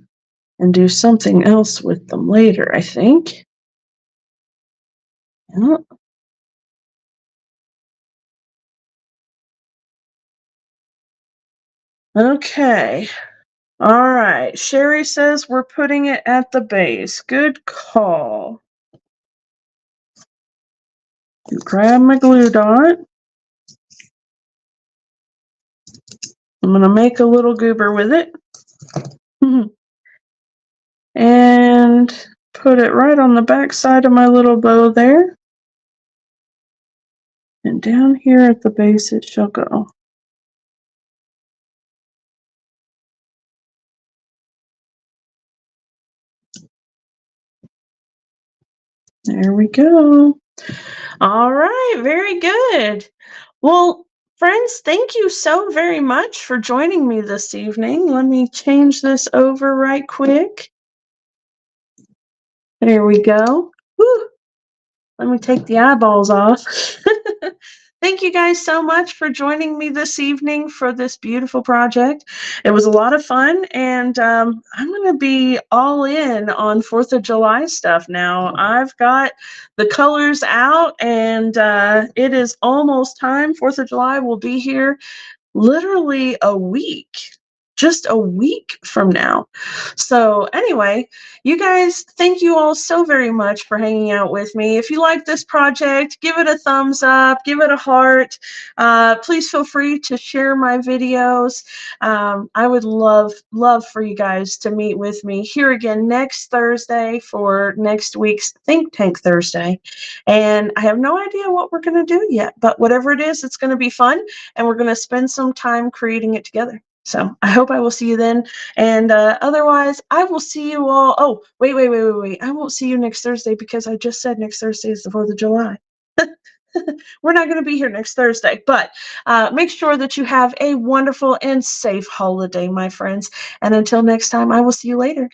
and do something else with them later, I think. Yep. Okay. All right. Sherry says we're putting it at the base. Good call. Grab my glue dot. I'm going to make a little goober with it. And put it right on the back side of my little bow there. And down here at the base it shall go. There we go. All right, very good. Well, friends, thank you so very much for joining me this evening. Let me change this over right quick. There we go. Woo. Let me take the eyeballs off. Thank you guys so much for joining me this evening for this beautiful project. It was a lot of fun, and I'm going to be all in on 4th of July stuff now. I've got the colors out, and it is almost time. 4th of July will be here literally a week, just a week from now. So anyway, you guys, thank you all so very much for hanging out with me. If you like this project, give it a thumbs up, give it a heart. Please feel free to share my videos. I would love for you guys to meet with me here again next Thursday for next week's Think Tank Thursday. And I have no idea what we're going to do yet, but whatever it is, it's going to be fun, and we're going to spend some time creating it together. So I hope I will see you then. And otherwise, I will see you all. Oh, wait. I won't see you next Thursday because I just said next Thursday is the 4th of July. We're not going to be here next Thursday, but make sure that you have a wonderful and safe holiday, my friends. And until next time, I will see you later.